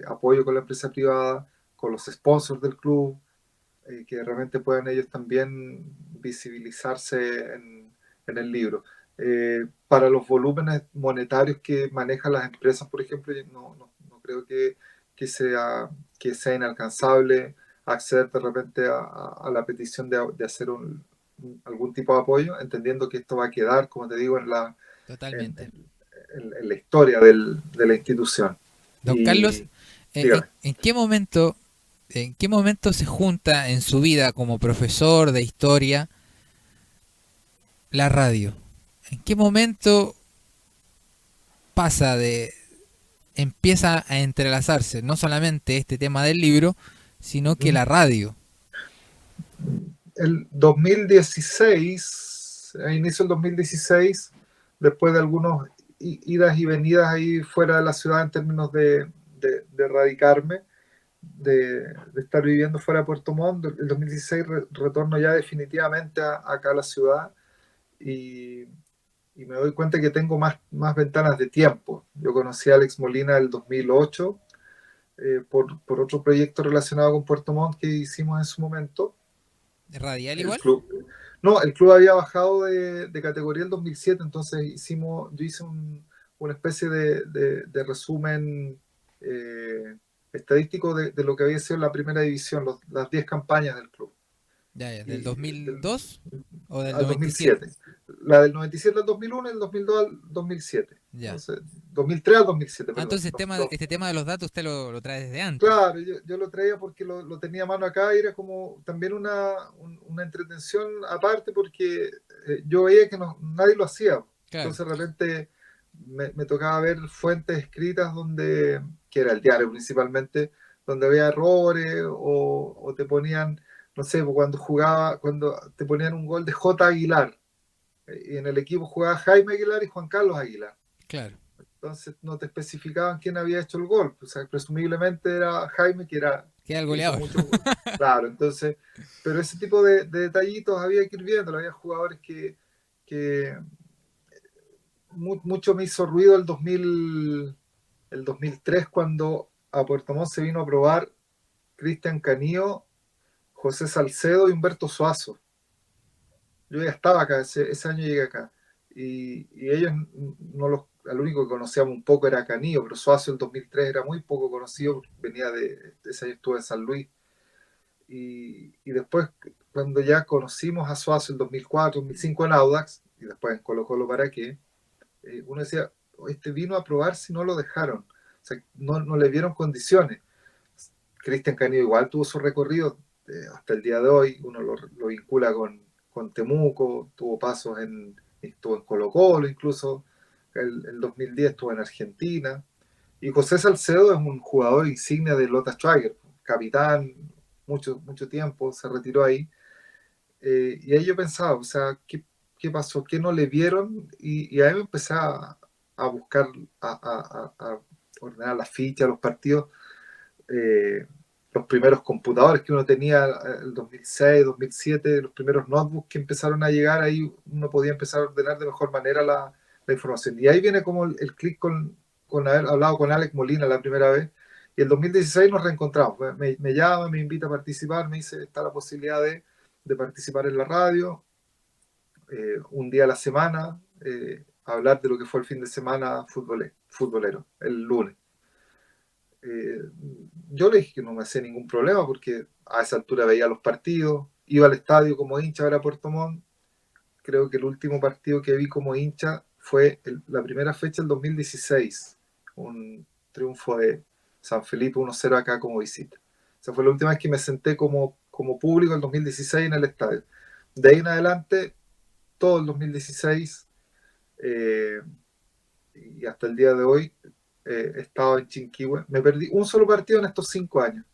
apoyo con la empresa privada, con los sponsors del club, que realmente puedan ellos también visibilizarse en el libro. Para los volúmenes monetarios que manejan las empresas, por ejemplo, no creo que sea inalcanzable acceder de repente a la petición de hacer algún tipo de apoyo, entendiendo que esto va a quedar, como te digo, en, Totalmente. en la historia de la institución. Don Carlos, Y dígame. en qué momento se junta en su vida como profesor de historia la radio? ¿En qué momento pasa empieza a entrelazarse no solamente este tema del libro, sino que la radio? El 2016, a inicio del 2016, después de algunos idas y venidas ahí fuera de la ciudad en términos de radicarme, de estar viviendo fuera de Puerto Montt, el 2016 retorno ya definitivamente acá a la ciudad y, y me doy cuenta que tengo más ventanas de tiempo. Yo conocí a Alex Molina el 2008 por otro proyecto relacionado con Puerto Montt que hicimos en su momento. ¿Radial El igual? club, no, el club había bajado de categoría el 2007, entonces yo hice una especie de resumen eh, estadístico de lo que había sido la primera división, las 10 campañas del club. Ya, ya, ¿del Y 2002 o del al 97? 2007. La del 97 al 2001 y el 2002 al 2007. Ya. Entonces, 2003 al 2007, Ah, perdón. entonces este tema de los datos usted lo trae desde antes. Claro, yo lo traía porque lo tenía a mano acá y era como también una entretención aparte porque yo veía que nadie lo hacía. Claro. Entonces de repente me tocaba ver fuentes escritas donde, que era el diario principalmente, donde había errores o te ponían, no sé, pues cuando te ponían un gol de J. Aguilar, y en el equipo jugaba Jaime Aguilar y Juan Carlos Aguilar. Claro. Entonces no te especificaban quién había hecho el gol. O sea, presumiblemente era Jaime Queda el que hizo goleador. muchos goles. Claro, entonces, pero ese tipo de detallitos había que ir viendo. Había jugadores que mucho me hizo ruido el 2003 cuando a Puerto Montt se vino a probar Cristian Canío, José Salcedo y Humberto Suazo. Yo ya estaba acá, ese año llegué acá. Y ellos, no los, al único que conocíamos un poco era Canío, pero Suazo el 2003 era muy poco conocido, venía de ese año estuve en San Luis. Y después, cuando ya conocimos a Suazo el 2004, 2005 en Audax, y después en Colo Colo para qué, uno decía, este vino a probar si no lo dejaron. O sea, no le vieron condiciones. Cristian Canío igual tuvo su recorrido hasta el día de hoy, uno lo vincula con Temuco, tuvo pasos estuvo en Colo Colo incluso, el 2010 estuvo en Argentina, y José Salcedo es un jugador insignia de Lota Schwager, capitán, mucho tiempo, se retiró ahí, y ahí yo pensaba, o sea, ¿qué pasó? ¿Qué no le vieron? Y ahí me empecé a buscar, a ordenar las fichas, los partidos, eh, los primeros computadores que uno tenía el 2006, 2007, los primeros notebooks que empezaron a llegar, ahí uno podía empezar a ordenar de mejor manera la información. Y ahí viene como el clic con haber hablado con Alex Molina la primera vez. Y el 2016 nos reencontramos. Me llama, me invita a participar, me dice, está la posibilidad de participar en la radio, un día a la semana, hablar de lo que fue el fin de semana futbolero, el lunes. Eh, yo le dije que no me hacía ningún problema porque a esa altura veía los partidos, iba al estadio como hincha a ver a Puerto Montt. Creo que el último partido que vi como hincha fue la primera fecha del 2016, un triunfo de San Felipe 1-0 acá como visita. Esa fue la última vez que me senté como público el 2016 en el estadio. De ahí en adelante, todo el 2016 eh, y hasta el día de hoy he estado en Chinquihue. Me perdí un solo partido en estos 5 años,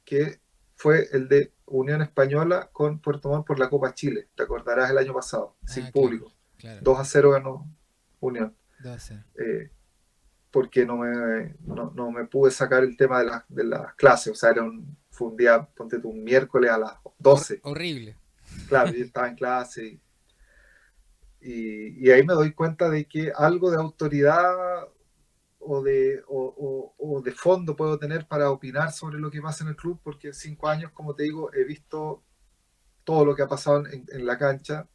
que fue el de Unión Española con Puerto Montt por la Copa Chile. Te acordarás el año pasado, sin Ah, claro, público. claro. 2-0 ganó Unión. 12. Eh, porque no me pude sacar el tema de las clases. O sea, fue un día, ponte tú, un miércoles a las 12. Horrible. Claro, yo estaba en clase y ahí me doy cuenta de que algo de autoridad o de fondo puedo tener para opinar sobre lo que pasa en el club, porque en 5 años, como te digo, he visto todo lo que ha pasado en la cancha,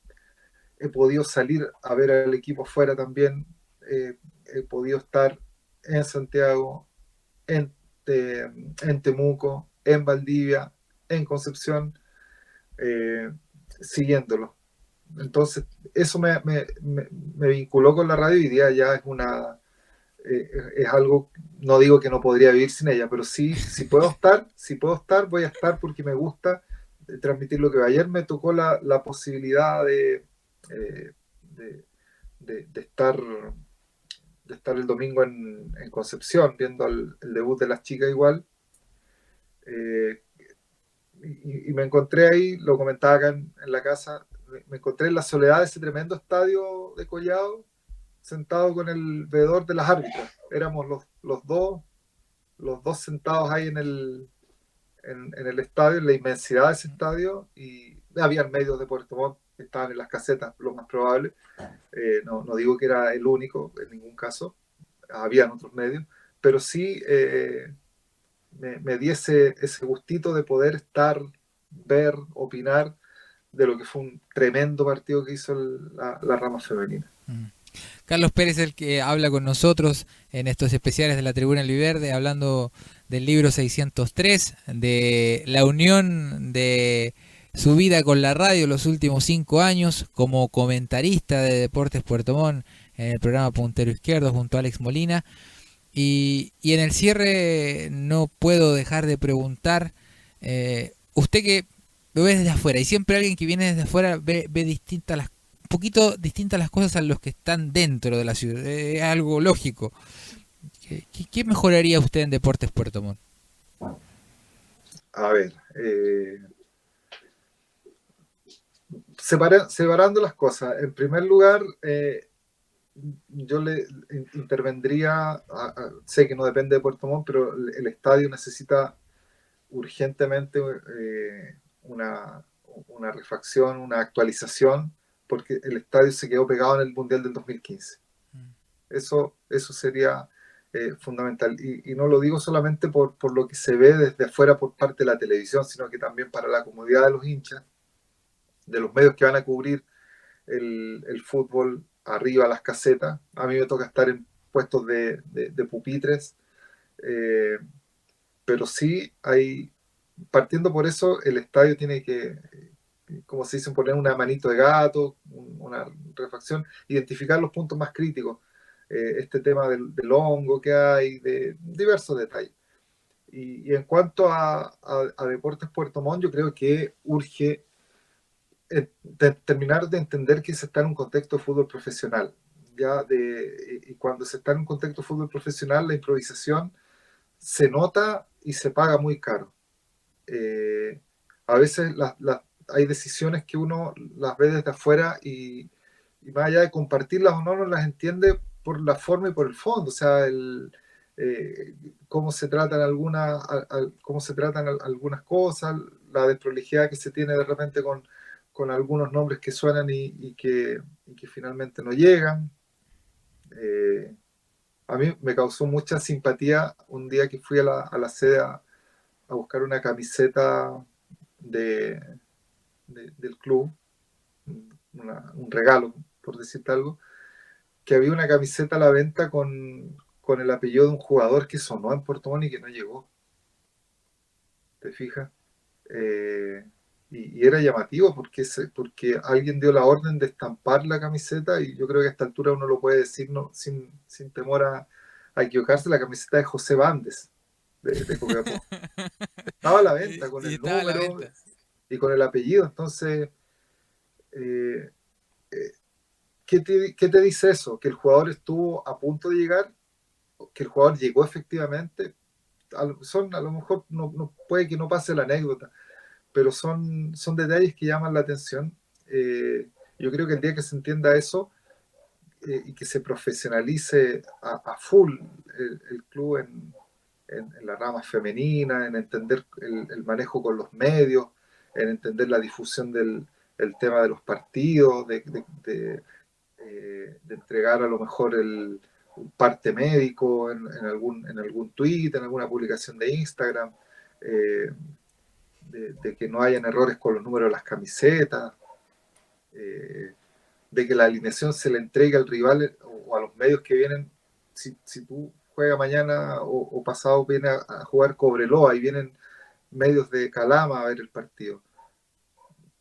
he podido salir a ver al equipo fuera también, he podido estar en Santiago, en, en Temuco, en Valdivia, en Concepción, eh, siguiéndolo. Entonces, eso me vinculó con la radio y hoy día ya es algo, no digo que no podría vivir sin ella, pero sí, si puedo estar, voy a estar porque me gusta transmitir lo que va. Ayer me tocó la posibilidad eh, de, de estar el domingo en Concepción, viendo el debut de las chicas igual. eh, y me encontré ahí, lo comentaba acá en la casa, me encontré en la soledad de ese tremendo estadio de Collado, sentado con el veedor de las árbitras. Éramos los dos sentados ahí en el estadio, en la inmensidad de ese estadio, y había medios de Puerto Montt que estaban en las casetas, lo más probable. No digo que era el único, en ningún caso, habían otros medios, pero sí me di ese gustito de poder estar, ver, opinar de lo que fue un tremendo partido que hizo la rama femenina. Carlos Pérez, el que habla con nosotros en estos especiales de la Tribuna Albiverde, hablando del libro 603, de la unión de su vida con la radio los últimos 5 años, como comentarista de Deportes Puerto Montt en el programa Puntero Izquierdo junto a Alex Molina. Y en el cierre no puedo dejar de preguntar, usted que lo ve desde afuera, y siempre alguien que viene desde afuera ve distintas un poquito distintas las cosas a los que están dentro de la ciudad. Es algo lógico. ¿Qué mejoraría usted en Deportes Puerto Montt? A ver, separando las cosas. En primer lugar, yo le intervendría, sé que no depende de Puerto Montt, pero el estadio necesita urgentemente una refacción, una actualización, porque el estadio se quedó pegado en el Mundial del 2015. Eso sería fundamental. Y no lo digo solamente por lo que se ve desde afuera por parte de la televisión, sino que también para la comodidad de los hinchas, de los medios que van a cubrir el fútbol arriba, las casetas. A mí me toca estar en puestos de pupitres, eh, pero sí hay, partiendo por eso, el estadio tiene que, como se dice, poner una manito de gato, una refacción, identificar los puntos más críticos, este tema del hongo que hay, de diversos detalles. Y en cuanto a Deportes Puerto Montt, yo creo que urge terminar de entender que se está en un contexto de fútbol profesional. Y cuando se está en un contexto de fútbol profesional, la improvisación se nota y se paga muy caro. Eh, a veces hay decisiones que uno las ve desde afuera y más allá de compartirlas o no, no las entiende por la forma y por el fondo. O sea, eh, cómo se tratan cómo se tratan algunas cosas, la desprolijidad que se tiene de repente con algunos nombres que suenan y que finalmente no llegan. Eh, a mí me causó mucha simpatía un día que fui a la sede a buscar una camiseta de, del club, un regalo, por decirte algo, que había una camiseta a la venta con el apellido de un jugador que sonó en Puerto Montt y que no llegó, ¿te fijas? Eh, y era llamativo porque alguien dio la orden de estampar la camiseta y yo creo que a esta altura uno lo puede decir no, sin temor a equivocarse, la camiseta de José Bandes, de Copiapó. Estaba a la venta con Y el estaba a la número venta. y con el apellido, entonces, eh, eh, ¿qué te dice eso? ¿Que el jugador estuvo a punto de llegar? ¿Que el jugador llegó efectivamente? A lo mejor puede que no pase la anécdota, pero son detalles que llaman la atención. Yo creo que el día que se entienda eso y que se profesionalice a full el club en la rama femenina, en entender el manejo con los medios, en entender la difusión del el tema de los partidos, de entregar a lo mejor un parte médico en algún tweet, en alguna publicación de Instagram, eh, de que no hayan errores con los números de las camisetas, eh, de que la alineación se le entregue al rival o a los medios que vienen. Si tú juegas mañana o pasado viene a jugar Cobreloa y vienen medios de Calama a ver el partido,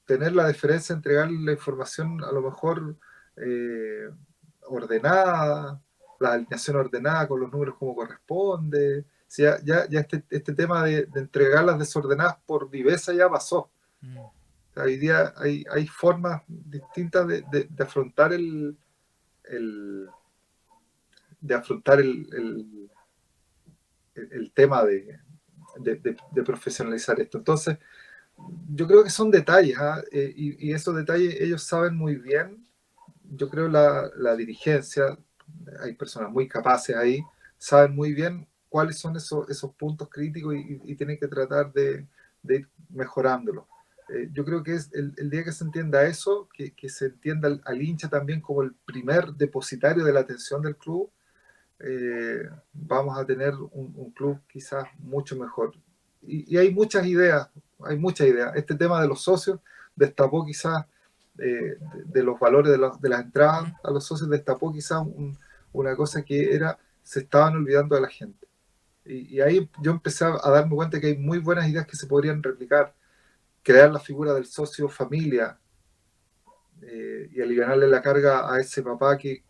tener la deferencia de entregar la información a lo mejor eh, ordenada, la alineación ordenada con los números como corresponde. Si ya este tema de entregarlas desordenadas por viveza ya pasó. Mm. Hoy día hay formas distintas de afrontar el, de afrontar el tema de profesionalizar esto. Entonces, yo creo que son detalles, ¿ah? Y esos detalles ellos saben muy bien. Yo creo la dirigencia, hay personas muy capaces ahí, saben muy bien cuáles son esos puntos críticos y tienen que tratar de ir mejorándolo. Yo creo que es el día que se entienda eso, que se entienda al hincha también como el primer depositario de la atención del club, vamos a tener un club quizás mucho mejor. Y hay muchas ideas. Este tema de los socios destapó quizás, de los valores de las entradas a los socios, destapó quizás una cosa que era, se estaban olvidando de la gente. Y ahí yo empecé a darme cuenta que hay muy buenas ideas que se podrían replicar. Crear la figura del socio familia, y aliviarle la carga a ese papá que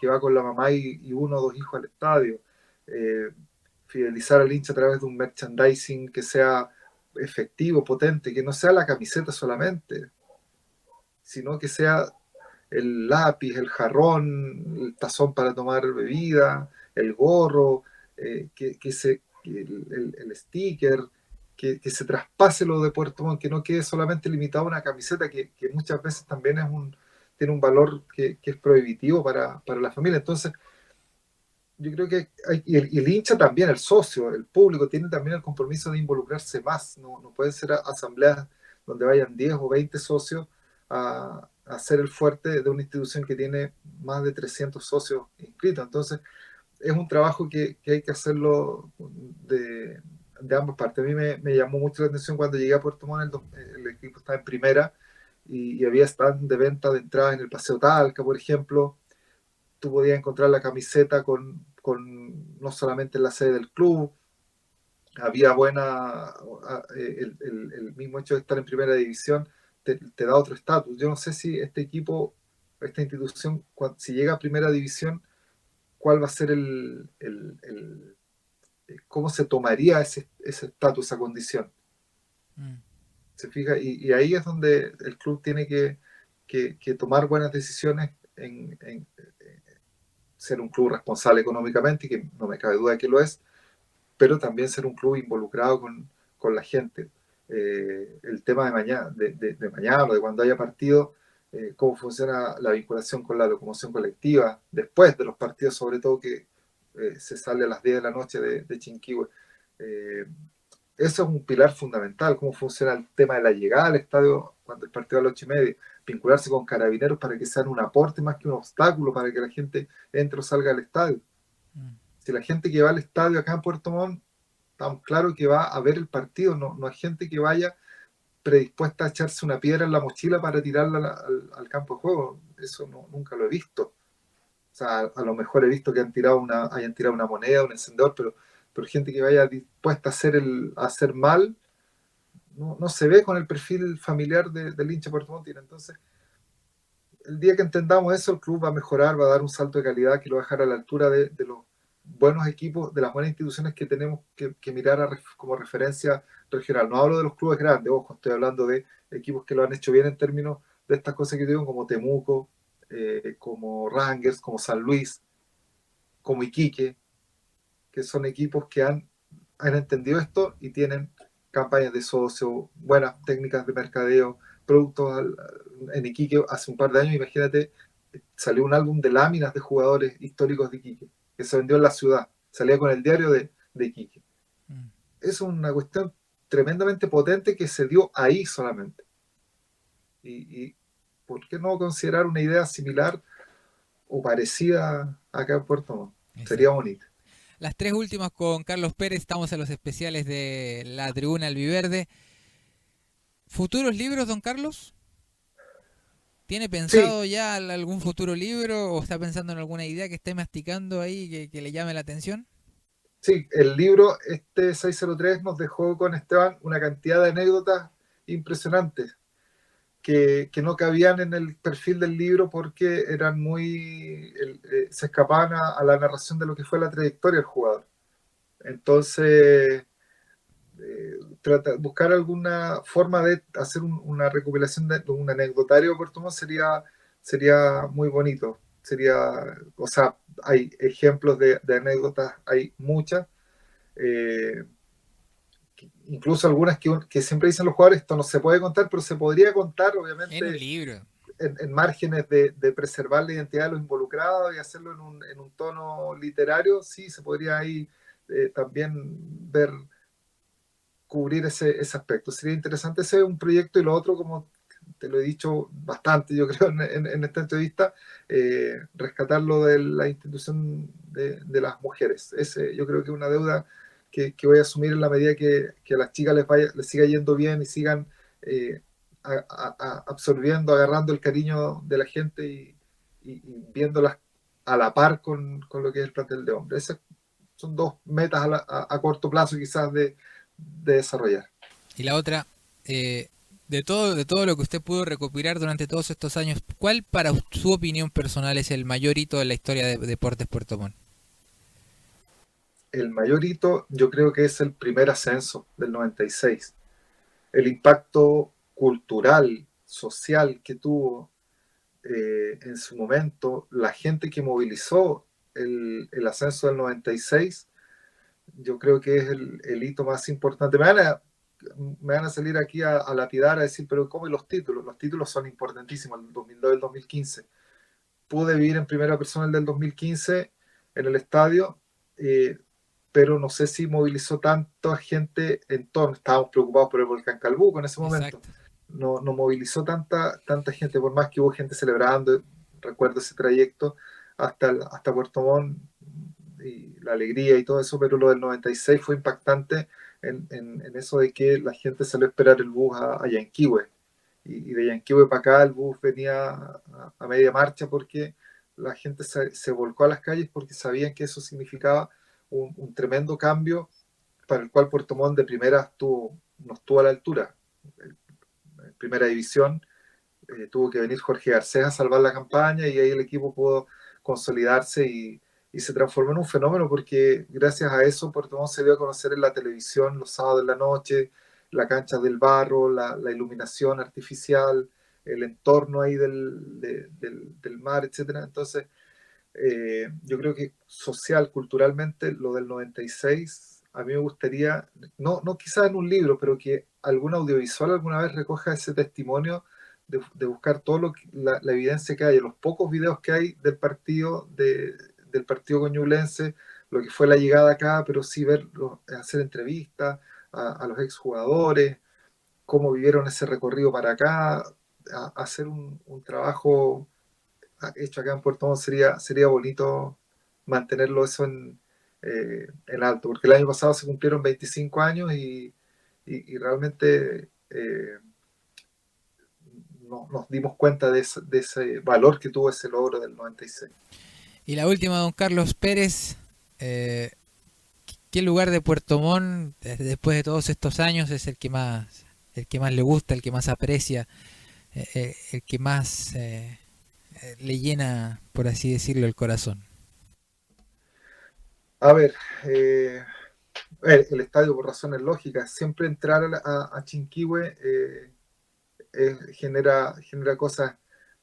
va con la mamá y uno o dos hijos al estadio. Eh, Fidelizar al hincha a través de un merchandising que sea efectivo, potente, que no sea la camiseta solamente, sino que sea el lápiz, el jarrón, el tazón para tomar bebida, el gorro, el sticker, que se traspase lo de Puerto Montt, que no quede solamente limitado a una camiseta que muchas veces también tiene un valor que es prohibitivo para la familia. Entonces, yo creo que y el hincha también, el socio, el público, tiene también el compromiso de involucrarse más. No pueden ser asambleas donde vayan 10 o 20 socios a ser el fuerte de una institución que tiene más de 300 socios inscritos. Entonces, es un trabajo que hay que hacerlo de ambas partes. A mí me llamó mucho la atención cuando llegué a Puerto Montt, el equipo estaba en primera y había stand de venta de entradas en el Paseo Talca, por ejemplo. Tú podías encontrar la camiseta no solamente en la sede del club, había el mismo hecho de estar en primera división te da otro estatus. Yo no sé si este equipo, esta institución, si llega a primera división, cuál va a ser cómo se tomaría ese estatus, esa condición. Mm. ¿Se fija? Y ahí es donde el club tiene que tomar buenas decisiones en ser un club responsable económicamente, que no me cabe duda que lo es, pero también ser un club involucrado con la gente. El tema de mañana, de mañana o de cuando haya partido, cómo funciona la vinculación con la locomoción colectiva, después de los partidos, sobre todo que se sale a las 10 de la noche de Chinquihue. Eh, Eso es un pilar fundamental, cómo funciona el tema de la llegada al estadio cuando el partido a las 8:30, vincularse con carabineros para que sean un aporte más que un obstáculo para que la gente entre o salga del estadio. Mm. Si la gente que va al estadio acá en Puerto Montt, estamos claros que va a ver el partido, no hay gente que vaya predispuesta a echarse una piedra en la mochila para tirarla al campo de juego. Eso nunca lo he visto. O sea, a lo mejor he visto que hayan tirado una moneda, un encendedor, pero gente que vaya dispuesta a hacer mal, no se ve con el perfil familiar del hincha puertomontino. Entonces, el día que entendamos eso, el club va a mejorar, va a dar un salto de calidad que lo va a dejar a la altura de los buenos equipos, de las buenas instituciones que tenemos que mirar como referencia regional. No hablo de los clubes grandes, ojo, estoy hablando de equipos que lo han hecho bien en términos de estas cosas que digo, como Temuco, como Rangers, como San Luis, como Iquique, que son equipos que han entendido esto y tienen campañas de socio, buenas técnicas de mercadeo, productos en Iquique hace un par de años, imagínate, salió un álbum de láminas de jugadores históricos de Iquique, que se vendió en la ciudad, salía con el diario de Iquique. Mm. Es una cuestión tremendamente potente que se dio ahí solamente. Y ¿por qué no considerar una idea similar o parecida acá en Puerto Montt? Sería Exacto. bonito. Las tres últimas con Carlos Pérez, estamos en los especiales de la Tribuna Albiverde. ¿Futuros libros, don Carlos? ¿Tiene Sí, pensado ya algún futuro libro o está pensando en alguna idea que esté masticando ahí que le llame la atención? sí, el libro, este 603, nos dejó con Esteban una cantidad de anécdotas impresionantes que no cabían en el perfil del libro porque eran se escapaban a la narración de lo que fue la trayectoria del jugador. Entonces, buscar alguna forma de hacer una recopilación de un anecdotario oportuno sería muy bonito. O sea, hay ejemplos de anécdotas, hay muchas. Eh, Incluso algunas que siempre dicen los jugadores, esto no se puede contar, pero se podría contar, En un obviamente, libro. en márgenes de preservar la identidad de los involucrados y hacerlo en un tono literario. Sí, se podría ahí también ver, cubrir ese aspecto. Sería interesante ese un proyecto y lo otro, como te lo he dicho bastante, yo creo, en esta entrevista, rescatarlo de la institución de las mujeres. Yo creo que es una deuda que voy a asumir en la medida que a las chicas les siga yendo bien y sigan eh, absorbiendo, agarrando el cariño de la gente y viéndolas a la par con lo que es el plantel de hombres. Esas son dos metas a corto plazo quizás de desarrollar. Y la otra, de todo lo que usted pudo recopilar durante todos estos años, ¿cuál para su opinión personal es el mayor hito de la historia de Deportes Puerto Montt? El mayor hito yo creo que es el primer ascenso del 96. El impacto cultural, social que tuvo, en su momento, la gente que movilizó el ascenso del 96, yo creo que es el hito más importante. Me van a salir aquí a lapidar, a decir, pero ¿cómo los títulos? Los títulos son importantísimos, el 2002 y el 2015. Pude vivir en primera persona el del 2015 en el estadio, eh, pero no sé si movilizó tanta gente en torno. Estábamos preocupados por el volcán Calbuco en ese momento. Exacto. No movilizó tanta gente, por más que hubo gente celebrando, recuerdo ese trayecto hasta Puerto Montt y la alegría y todo eso, pero lo del 96 fue impactante en eso de que la gente salió a esperar el bus a Yanquihue. Y de Yanquihue para acá el bus venía a media marcha porque la gente se volcó a las calles porque sabían que eso significaba un tremendo cambio para el cual Puerto Montt de primera no estuvo a la altura. En primera división tuvo que venir Jorge Garcés a salvar la campaña y ahí el equipo pudo consolidarse y se transformó en un fenómeno porque gracias a eso Puerto Montt se dio a conocer en la televisión los sábados de la noche, la cancha del barro, la iluminación artificial, el entorno ahí del mar, etcétera. Entonces, yo creo que social, culturalmente, lo del 96, a mí me gustaría, no quizás en un libro, pero que algún audiovisual alguna vez recoja ese testimonio de buscar todo la evidencia que hay, los pocos videos que hay del partido coñublense, lo que fue la llegada acá, pero sí hacer entrevistas a los exjugadores, cómo vivieron ese recorrido para acá, hacer un trabajo hecho acá en Puerto Montt sería bonito mantenerlo eso en alto, porque el año pasado se cumplieron 25 años y realmente nos dimos cuenta de ese valor que tuvo ese logro del 96. Y la última, don Carlos Pérez, eh, ¿qué lugar de Puerto Montt, después de todos estos años, es el que más le gusta, el que más aprecia, el que más le llena, por así decirlo, el corazón? A ver, el estadio por razones lógicas, siempre entrar a Chinquihue genera cosas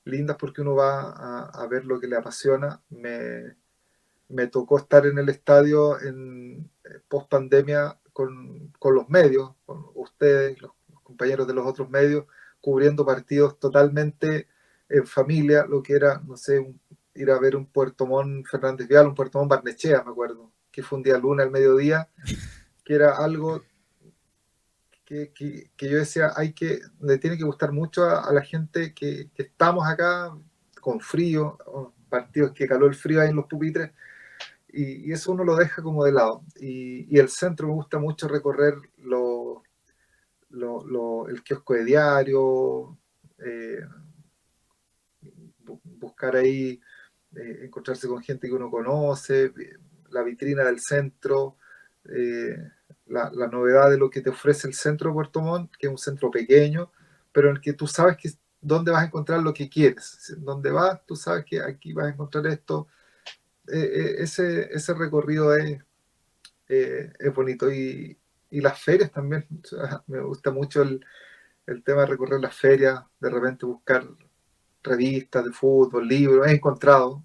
lindas porque uno va a ver lo que le apasiona. Me tocó estar en el estadio en post pandemia con los medios, con ustedes, los compañeros de los otros medios, cubriendo partidos totalmente en familia, lo que era, no sé, ir a ver un Puerto Montt Fernández Vial, un Puerto Montt Barnechea, me acuerdo, que fue un día lunes al mediodía, que era algo que yo decía, le tiene que gustar mucho a la gente que estamos acá con frío, partidos que caló el frío ahí en los pupitres, y eso uno lo deja como de lado. Y el centro me gusta mucho recorrer el kiosco de diario, eh, buscar ahí, encontrarse con gente que uno conoce, la vitrina del centro, eh, la novedad de lo que te ofrece el centro de Puerto Montt, que es un centro pequeño, pero en el que tú sabes dónde vas a encontrar lo que quieres. Donde vas, tú sabes que aquí vas a encontrar esto. Ese recorrido es bonito. Y las ferias también. O sea, me gusta mucho el tema de recorrer las ferias, de repente buscar revistas de fútbol, libros. He encontrado.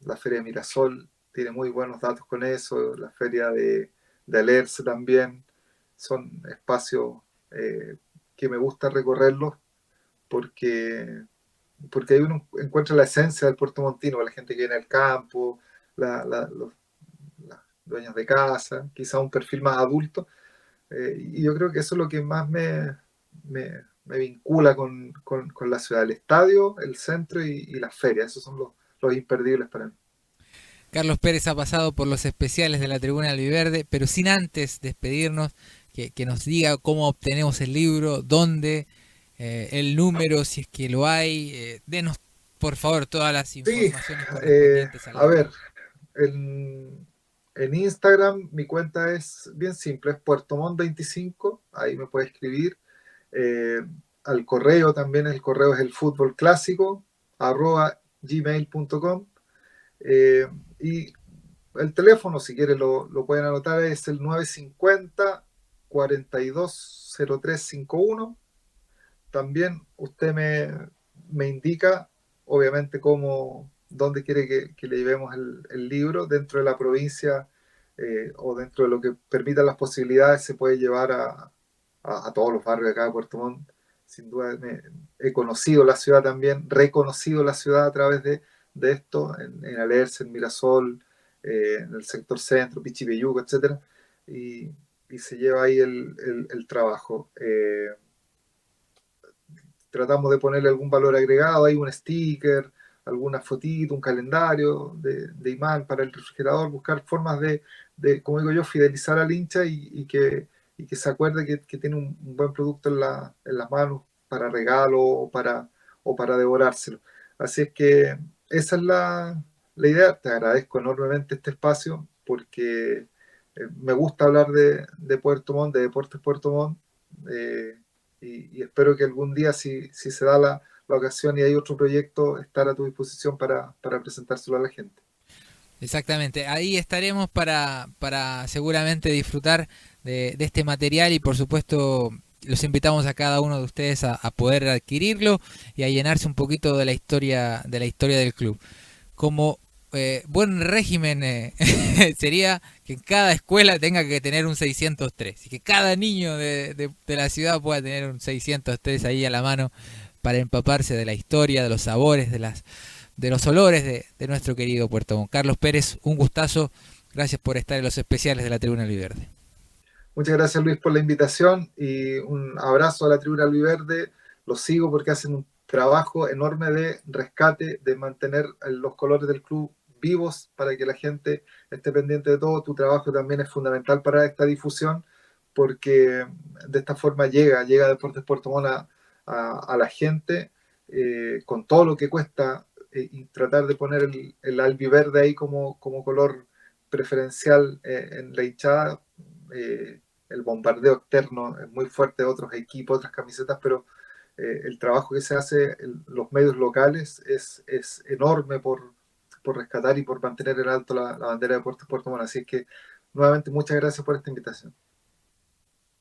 La feria de Mirasol tiene muy buenos datos con eso. La feria de Alerce también. Son espacios que me gusta recorrerlos porque ahí uno encuentra la esencia del puertomontino, la gente que viene al campo, los dueños de casa, quizá un perfil más adulto, y yo creo que eso es lo que más me vincula con la ciudad, el estadio, el centro y las ferias, esos son los imperdibles para mí. Carlos Pérez ha pasado por los especiales de la Tribuna Albiverde, pero sin antes despedirnos, que nos diga cómo obtenemos el libro, dónde, el número, si es que lo hay. Denos, por favor, todas las Sí, informaciones correspondientes al a libro. ver, en Instagram mi cuenta es bien simple, es puertomont25, ahí me puede escribir. Eh, Al correo también, el correo es el fútbol clásico @gmail.com. Eh, y el teléfono, si quieren lo pueden anotar, es el 950 420351. también usted me indica, obviamente, dónde quiere que le llevemos el libro dentro de la provincia, o dentro de lo que permitan las posibilidades, se puede llevar a todos los barrios de acá de Puerto Montt. Sin duda, he conocido la ciudad también, reconocido la ciudad a través de esto, en Alerce, en Mirasol, en el sector centro, Pichipeyuco, etcétera, y, y se lleva ahí el trabajo. Tratamos de ponerle algún valor agregado, hay un sticker, alguna fotito, un calendario de imán para el refrigerador, buscar formas como digo yo, fidelizar al hincha y que se acuerde que tiene un buen producto en las manos para regalo o para devorárselo. Así es que esa es la idea. Te agradezco enormemente este espacio porque me gusta hablar de Puerto Montt, de Deportes Puerto Montt. eh, y espero que algún día, si se da la ocasión y hay otro proyecto, estar a tu disposición para presentárselo a la gente. Exactamente, ahí estaremos para seguramente disfrutar de este material y por supuesto los invitamos a cada uno de ustedes a poder adquirirlo y a llenarse un poquito de la historia del club. Como buen régimen sería que en cada escuela tenga que tener un 603 y que cada niño de la ciudad pueda tener un 603 ahí a la mano para empaparse de la historia, de los sabores, de los olores de nuestro querido Puerto Montt. Carlos Pérez, un gustazo. Gracias por estar en los especiales de la Tribuna Albiverde. Muchas gracias, Luis, por la invitación y un abrazo a la Tribuna Albiverde. Los sigo porque hacen un trabajo enorme de rescate, de mantener los colores del club vivos para que la gente esté pendiente de todo. Tu trabajo también es fundamental para esta difusión porque de esta forma llega Deportes Puerto Montt a la gente, con todo lo que cuesta, y tratar de poner el albiverde ahí como color preferencial en la hinchada. El bombardeo externo es muy fuerte de otros equipos, otras camisetas, pero el trabajo que se hace en los medios locales es enorme por rescatar y por mantener en alto la bandera de Deportes Puerto Montt. Así que nuevamente muchas gracias por esta invitación.